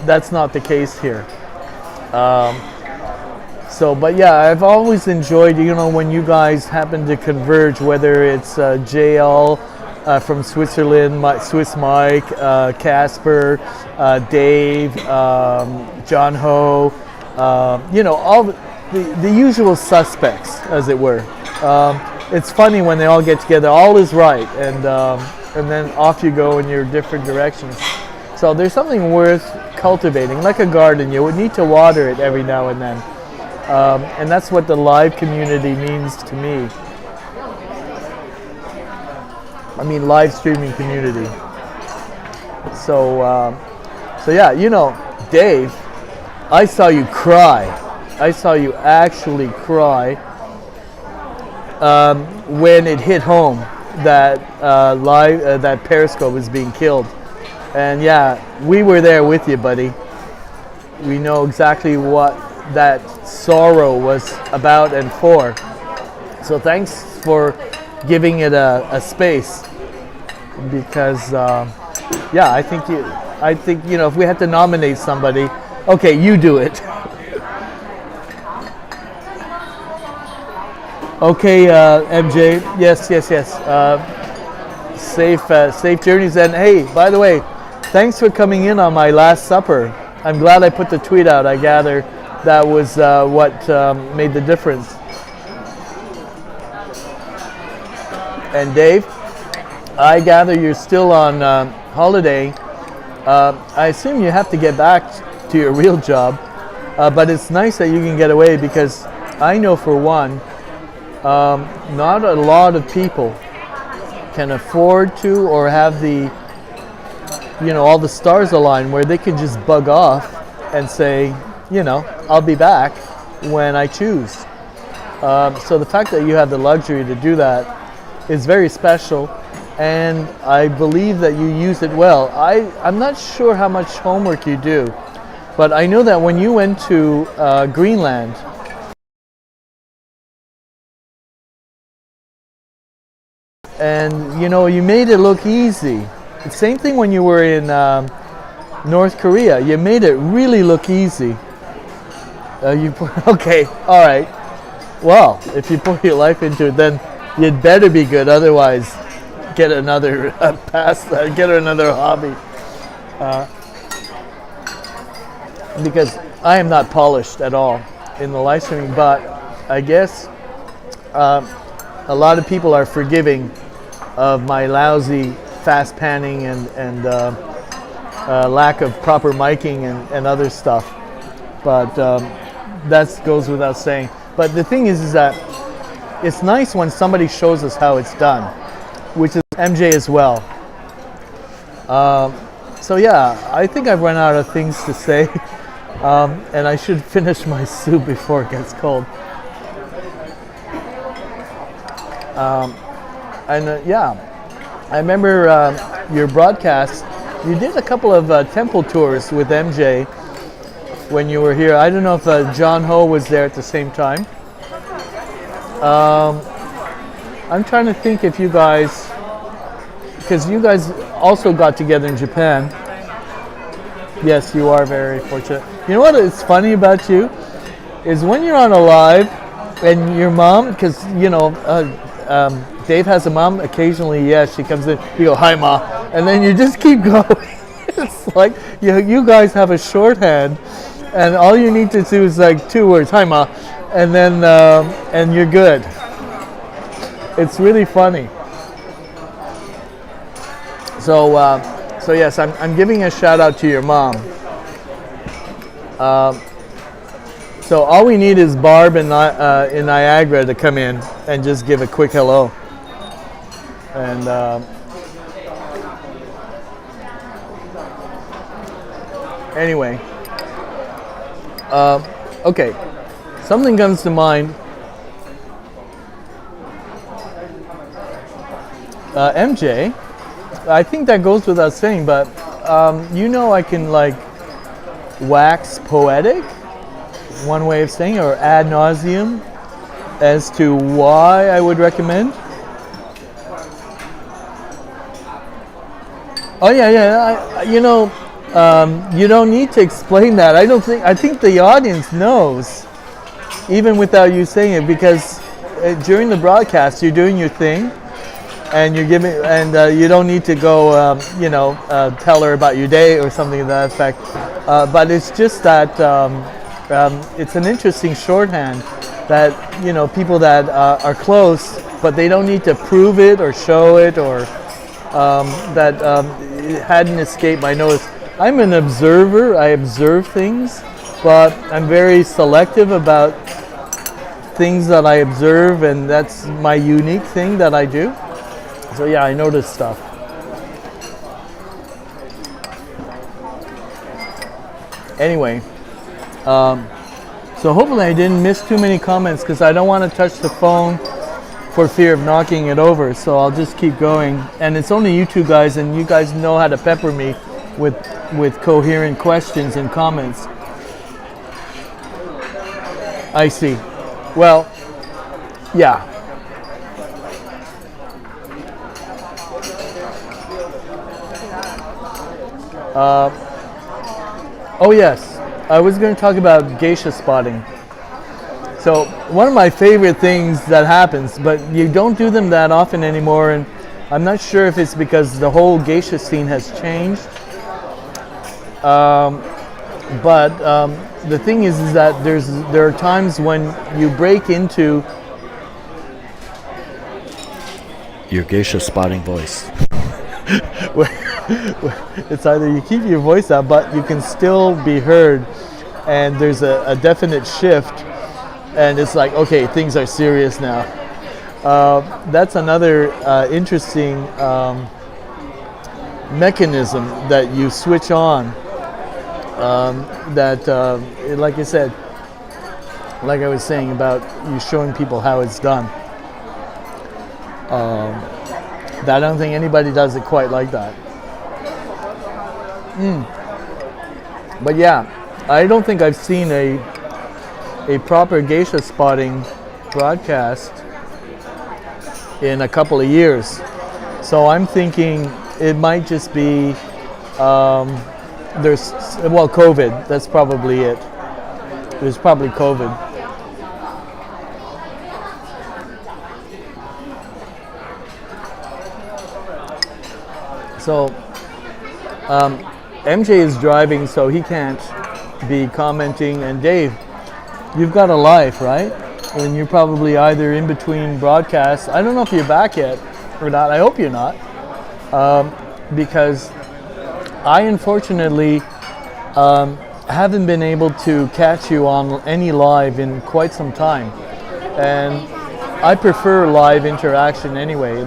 that's not the case here. But yeah, I've always enjoyed, when you guys happen to converge, whether it's JL from Switzerland, Swiss Mike, Casper, Dave, John Ho, all the usual suspects, as it were. It's funny when they all get together, all is right, and then off you go in your different directions. So there's something worth cultivating, like a garden. You would need to water it every now and then. And that's what the live community means to me. I mean, live streaming community. So yeah, Dave, I saw you cry. I saw you actually cry when it hit home that that Periscope was being killed. And yeah, we were there with you, buddy. We know exactly what that sorrow was about and for. So thanks for giving it a space, because yeah, I think if we had to nominate somebody, okay, you do it. Okay, MJ, yes. Safe journeys. And hey, by the way, thanks for coming in on my Last Supper. I'm glad I put the tweet out. I gather that was what made the difference. And Dave, I gather you're still on holiday. I assume you have to get back to your real job, but it's nice that you can get away, because I know for one, not a lot of people can afford to or have the, all the stars align where they can just bug off and say, I'll be back when I choose. So the fact that you have the luxury to do that is very special, and I believe that you use it well. I'm not sure how much homework you do, but I know that when you went to Greenland, and you made it look easy. The same thing when you were in North Korea. You made it really look easy. Okay, all right. Well, if you put your life into it, then you'd better be good. Otherwise, get another get another hobby. Because I am not polished at all in the live streaming, but I guess a lot of people are forgiving of my lousy fast panning and lack of proper miking and other stuff. But that goes without saying. But the thing is that it's nice when somebody shows us how it's done, which is MJ as well. So yeah, I think I've run out of things to say, and I should finish my soup before it gets cold. Yeah, I remember your broadcast. You did a couple of temple tours with MJ when you were here. I don't know if John Ho was there at the same time. I'm trying to think if you guys, because you guys also got together in Japan. Yes, you are very fortunate. You know what is funny about you is when you're on a live and your mom, because Dave has a mom. Occasionally, yes, she comes in. You go, "Hi, Ma," and then you just keep going. It's like you guys have a shorthand, and all you need to do is like 2 words, "Hi, Ma," and then and you're good. It's really funny. So yes, I'm giving a shout out to your mom. So all we need is Barb in Niagara to come in and just give a quick hello. And anyway, okay, something comes to mind. MJ, I think that goes without saying, but I can like wax poetic. one way of saying, or ad nauseum, as to why I would recommend. Oh yeah. You don't need to explain that. I think the audience knows, even without you saying it, because during the broadcast you're doing your thing, and you're giving, and you don't need to go, tell her about your day or something to that effect. But it's just that it's an interesting shorthand that people that are close, but they don't need to prove it or show it, or that it hadn't escaped my notice. I'm an observer. I observe things, but I'm very selective about things that I observe, and that's my unique thing that I do. So yeah, I notice stuff. Anyway, so hopefully I didn't miss too many comments, because I don't want to touch the phone for fear of knocking it over. So I'll just keep going. And it's only you two guys, and you guys know how to pepper me with coherent questions and comments. I see. Well, yeah. Oh yes, I was going to talk about geisha spotting. So one of my favorite things that happens, but you don't do them that often anymore, and I'm not sure if it's because the whole geisha scene has changed. But the thing is that there are times when you break into your geisha spotting voice. It's either you keep your voice out, but you can still be heard, and there's a definite shift, and it's like, okay, things are serious now. That's another interesting mechanism that you switch on. Like I said, like I was saying about you showing people how it's done. I don't think anybody does it quite like that. But yeah, I don't think I've seen a proper geisha spotting broadcast in a couple of years. So I'm thinking it might just be COVID. That's probably it. There's probably COVID. So MJ is driving, so he can't be commenting. And Dave, you've got a life, right? And you're probably either in between broadcasts. I don't know if you're back yet or not. I hope you're not, because I unfortunately haven't been able to catch you on any live in quite some time. And I prefer live interaction anyway.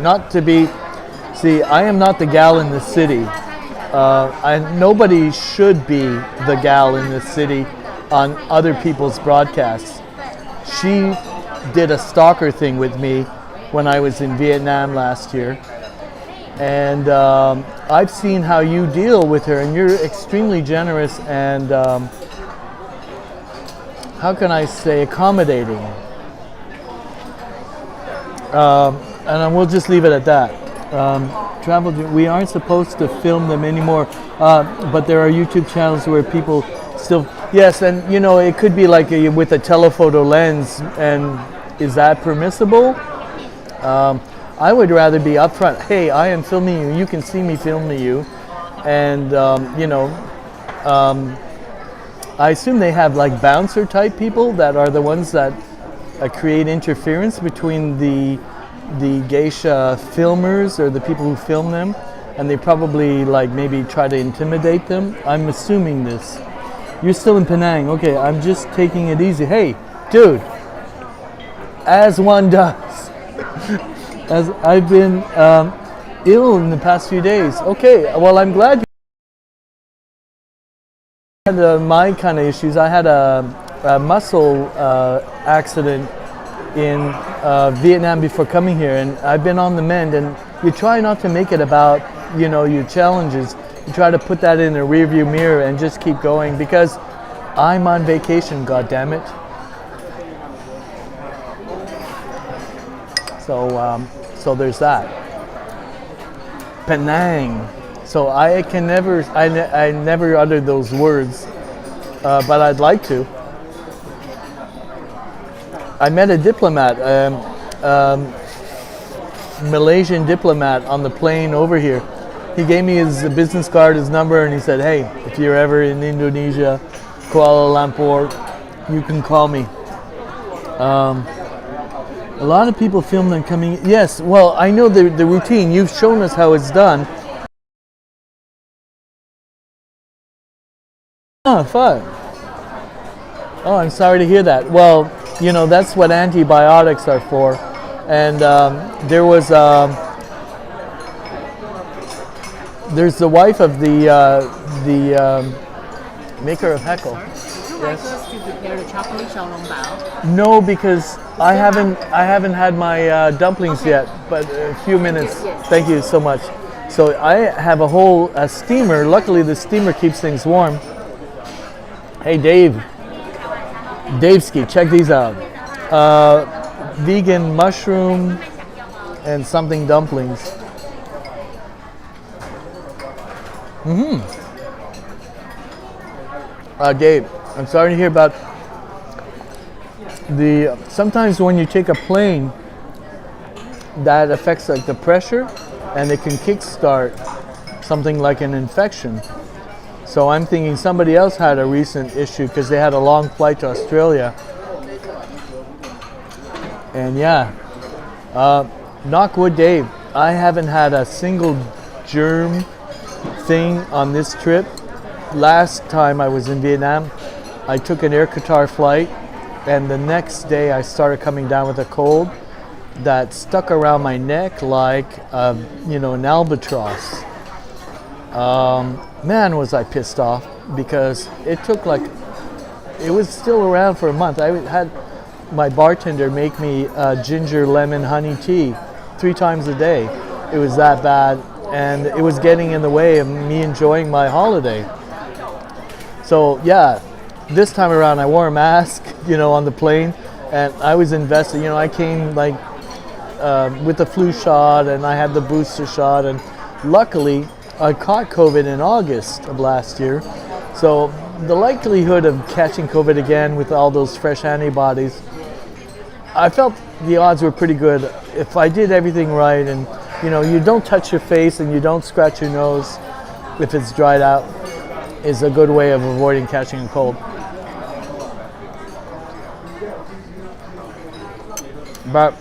See, I am not the gal in the city. Nobody should be the gal in the city on other people's broadcasts. She did a stalker thing with me when I was in Vietnam last year. And I've seen how you deal with her, and you're extremely generous and, how can I say, accommodating. And we'll just leave it at that. We aren't supposed to film them anymore, but there are YouTube channels where people still, yes, and it could be like with a telephoto lens, and is that permissible? I would rather be upfront. Hey, I am filming you. You can see me filming you, and I assume they have like bouncer type people that are the ones that create interference between the geisha filmers or the people who film them, and they probably like maybe try to intimidate them. I'm assuming this. You're still in Penang. Okay, I'm just taking it easy. Hey, dude, as one does. As I've been ill in the past few days. Okay, well, I'm glad you had my kind of issues. I had a muscle accident in Vietnam before coming here, and I've been on the mend. And you try not to make it about your challenges. You try to put that in a rearview mirror and just keep going, because I'm on vacation, goddammit. So there's that. Penang. So I can never, I never utter those words, but I'd like to. I met a diplomat, Malaysian diplomat on the plane over here. He gave me his business card, his number, and he said, hey, if you're ever in Indonesia, Kuala Lumpur, you can call me. A lot of people film them coming. Yes, well, I know the routine. You've shown us how it's done. Oh, fuck. Oh, I'm sorry to hear that. Well, you know, that's what antibiotics are for. And there's the wife of the maker of Heckle. Would you like us to prepare the chocolate xiaolongbao? No, because I haven't had my dumplings yet, but a few minutes. Yes. Thank you so much. So I have a whole steamer. Luckily, the steamer keeps things warm. Hey, Daveski, check these out. Vegan mushroom and something dumplings. Dave, I'm sorry to hear about sometimes when you take a plane, that affects like the pressure, and it can kickstart something like an infection. So I'm thinking somebody else had a recent issue because they had a long flight to Australia. And yeah, knock wood, Dave, I haven't had a single germ thing on this trip. Last time I was in Vietnam, I took an Air Qatar flight, and the next day I started coming down with a cold that stuck around my neck like an albatross. Man, was I pissed off, because it was still around for a month. I had my bartender make me ginger lemon honey tea 3 times a day. It was that bad, and it was getting in the way of me enjoying my holiday. So yeah, this time around I wore a mask, on the plane, and I was invested. I came with the flu shot, and I had the booster shot, and luckily I caught COVID in August of last year. So the likelihood of catching COVID again with all those fresh antibodies, I felt the odds were pretty good if I did everything right, and you don't touch your face and you don't scratch your nose if it's dried out, is a good way of avoiding catching a cold. But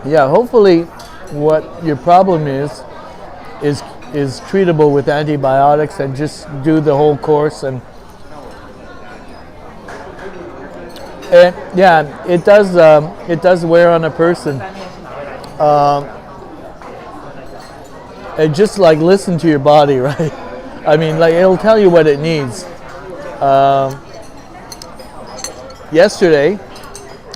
yeah, hopefully what your problem is treatable with antibiotics, and just do the whole course. And yeah, it does wear on a person. And just listen to your body, right? I mean, it'll tell you what it needs. Yesterday,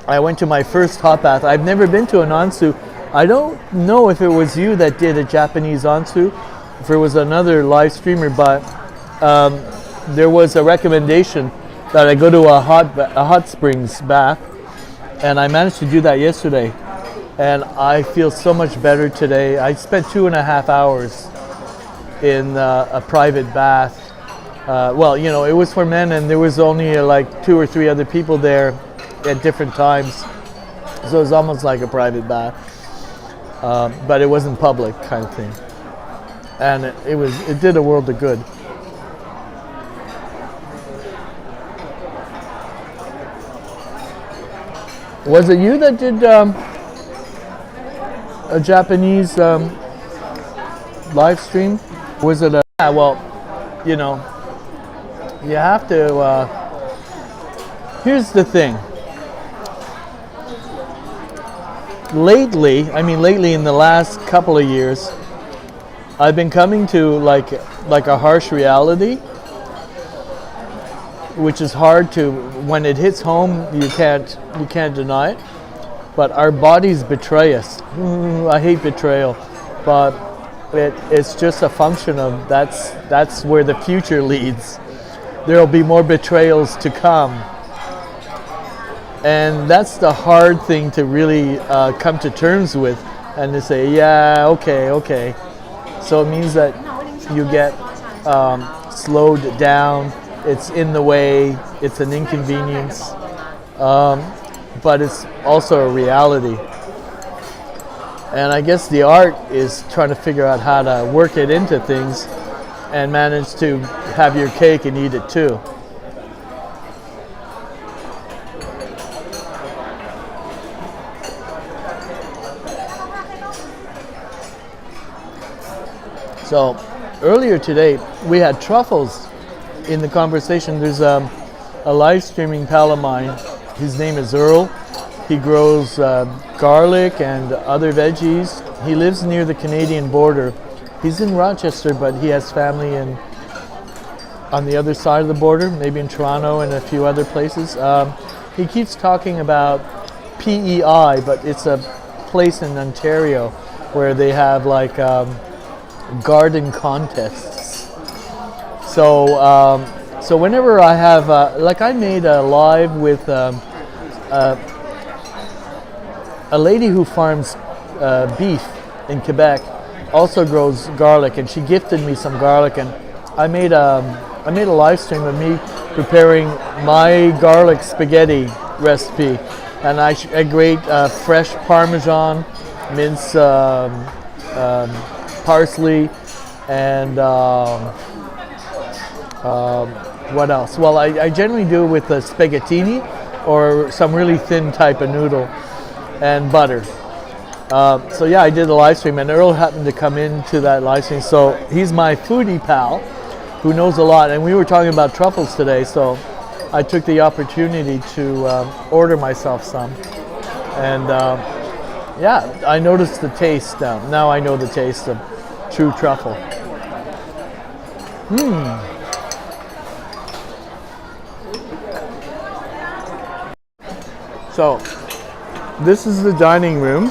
I went to my first hot bath. I've never been to an onsu. I don't know if it was you that did a Japanese onsu, if it was another live streamer, but there was a recommendation that I go to a hot springs bath, and I managed to do that yesterday, and I feel so much better today. I spent 2.5 hours in a private bath. Well, it was for men, and there was only 2 or 3 other people there at different times, so it was almost like a private bath. But it wasn't public kind of thing, and it did a world of good. Was it you that did a Japanese live stream? Was it well, you have to. Here's the thing. Lately in the last couple of years, I've been coming to like a harsh reality, which is hard to, when it hits home, you can't deny it. But our bodies betray us. I hate betrayal, but it's just a function of that's where the future leads. there'll be more betrayals to come. And that's the hard thing to really come to terms with, and to say, yeah, okay. So it means that you get slowed down, it's in the way, it's an inconvenience, but it's also a reality. And I guess the art is trying to figure out how to work it into things and manage to have your cake and eat it too. So earlier today we had truffles in the conversation. There's a live streaming pal of mine. His name is Earl. He grows garlic and other veggies. He lives near the Canadian border. He's in Rochester, but he has family on the other side of the border, maybe in Toronto and a few other places. He keeps talking about PEI, but it's a place in Ontario where they have like garden contests. So whenever I have, like I made a live with a lady who farms beef in Quebec, also grows garlic, and she gifted me some garlic, and I made a live stream of me preparing my garlic spaghetti recipe, and I grate fresh Parmesan, mince parsley, and what else? Well, I generally do it with a spaghettini or some really thin type of noodle and butter. So yeah, I did a live stream, and Earl happened to come into that live stream. So he's my foodie pal who knows a lot, and we were talking about truffles today, so I took the opportunity to order myself some. And yeah, I noticed the taste now. Now I know the taste of true truffle. So this is the dining room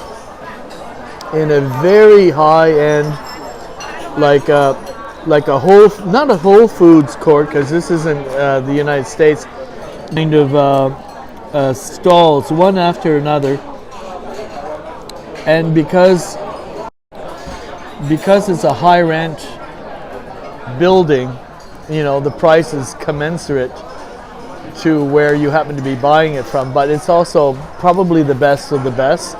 in a very high-end, like a not a Whole Foods court, because this isn't the United States, kind of stalls one after another, and because it's a high rent building, you know, the price is commensurate to where you happen to be buying it from, but it's also probably the best of the best,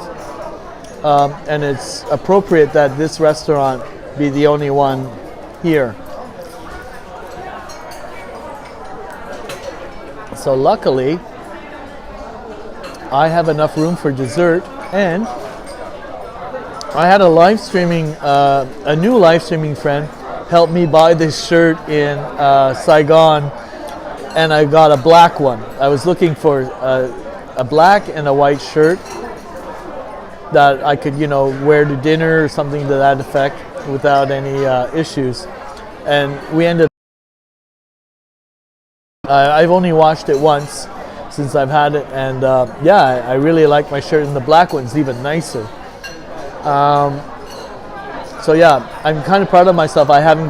and it's appropriate that this restaurant be the only one here. So luckily I have enough room for dessert, and I had a new live streaming friend help me buy this shirt in Saigon, and I got a black one. I was looking for a black and a white shirt that I could, you know, wear to dinner or something to that effect without any issues. And we ended I've only washed it once since I've had it, and yeah, I really like my shirt, and the black one's even nicer. So yeah, I'm kind of proud of myself. I haven't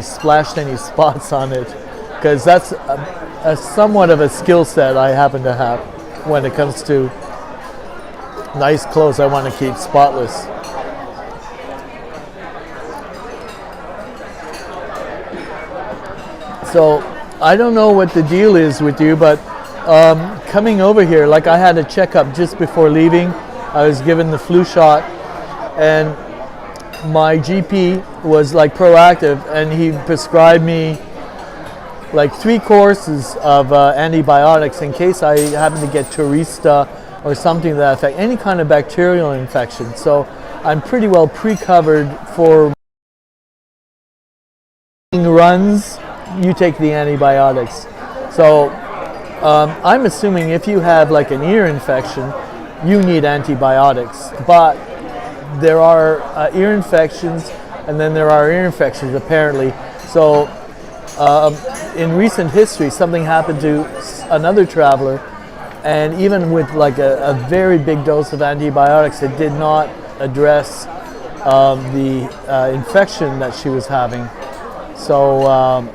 splashed any spots on it, because that's a somewhat of a skill set I happen to have when it comes to nice clothes I want to keep spotless. So I don't know what the deal is with you, but coming over here, like I had a checkup just before leaving. I was given the flu shot, and my GP was like proactive, and he prescribed me like 3 courses of antibiotics in case I happen to get turista or something to that effect, any kind of bacterial infection. So I'm pretty well pre-covered for runs. You take the antibiotics. So I'm assuming if you have like an ear infection, you need antibiotics. But there are ear infections, and then there are ear infections apparently. So in recent history, something happened to another traveler, and even with like a very big dose of antibiotics, it did not address the infection that she was having. So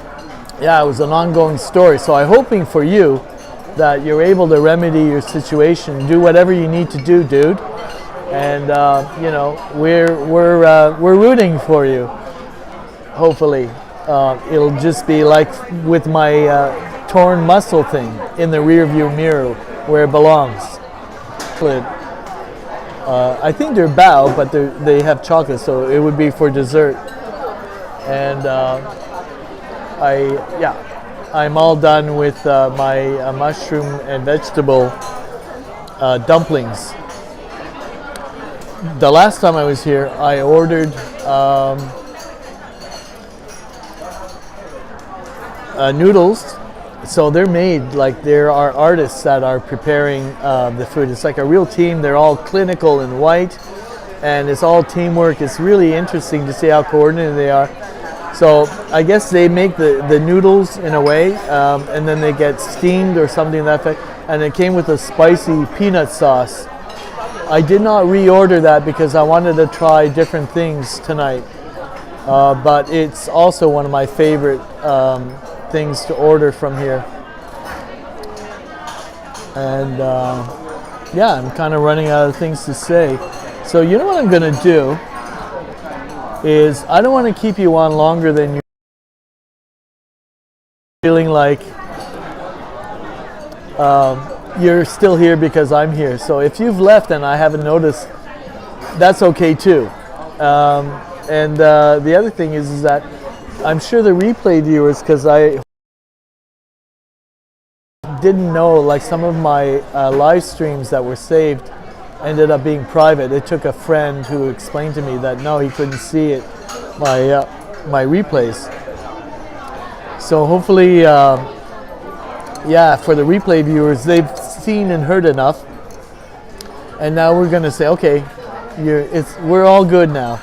yeah, it was an ongoing story. So I'm hoping for you that you're able to remedy your situation, do whatever you need to do, dude. And you know, we're rooting for you. Hopefully, it'll just be like with my torn muscle thing in the rear view mirror where it belongs. I think they're bao, but they have chocolate, so it would be for dessert. And I'm all done with my mushroom and vegetable dumplings. The last time I was here, I ordered noodles. So they're made like there are artists that are preparing the food. It's like a real team. They're all clinical and white, and it's all teamwork. It's really interesting to see how coordinated they are. So I guess they make the noodles in a way, and then they get steamed or something to that effect. And it came with a spicy peanut sauce. I did not reorder that because I wanted to try different things tonight. But it's also one of my favorite things to order from here. And yeah, I'm kind of running out of things to say. So you know what I'm going to do is I don't want to keep you on longer than you're feeling like you're still here because I'm here. So if you've left and I haven't noticed, that's okay too. And the other thing is that I'm sure the replay viewers, because I didn't know, like some of my live streams that were saved ended up being private. It took a friend who explained to me that no, he couldn't see it, my replays. So hopefully, yeah, for the replay viewers, they've seen and heard enough, and now we're gonna say, okay, we're all good now.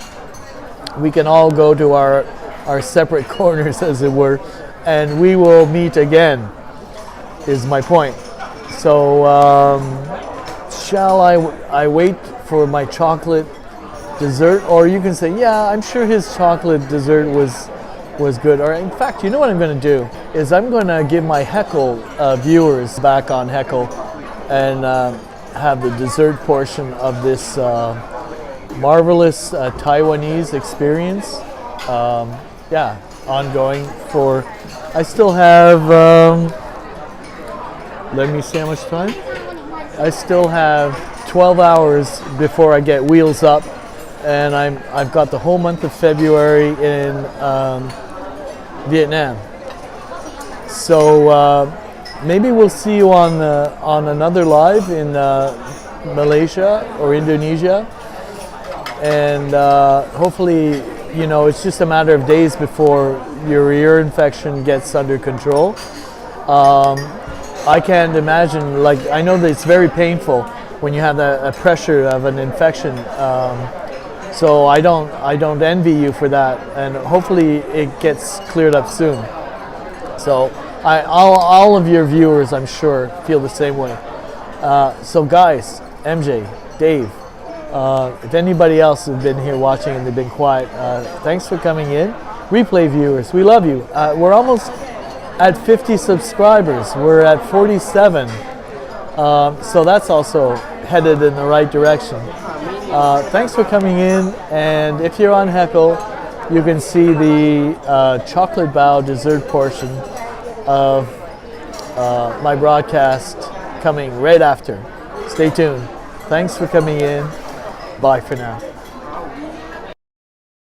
We can all go to our separate corners, as it were, and we will meet again, is my point. So shall I wait for my chocolate dessert? Or you can say, yeah, I'm sure his chocolate dessert was good. Or in fact, you know what I'm going to do is I'm going to give my Heckle viewers back on Heckle and have the dessert portion of this marvelous Taiwanese experience. Yeah, ongoing for, I still have, let me see how much time. I still have 12 hours before I get wheels up, and I've got the whole month of February in Vietnam. So maybe we'll see you on another live in Malaysia or Indonesia, and hopefully, you know, it's just a matter of days before your ear infection gets under control. I can't imagine, like, I know that it's very painful when you have a pressure of an infection. So I don't envy you for that, and hopefully it gets cleared up soon. So all of your viewers, I'm sure, feel the same way. So guys, MJ, Dave, if anybody else has been here watching and they've been quiet, thanks for coming in. Replay viewers, we love you. We're almost at 50 subscribers. We're at 47. So that's also headed in the right direction. Thanks for coming in, and if you're on Heckle, you can see the chocolate bao dessert portion of my broadcast coming right after. Stay tuned. Thanks for coming in. Bye for now.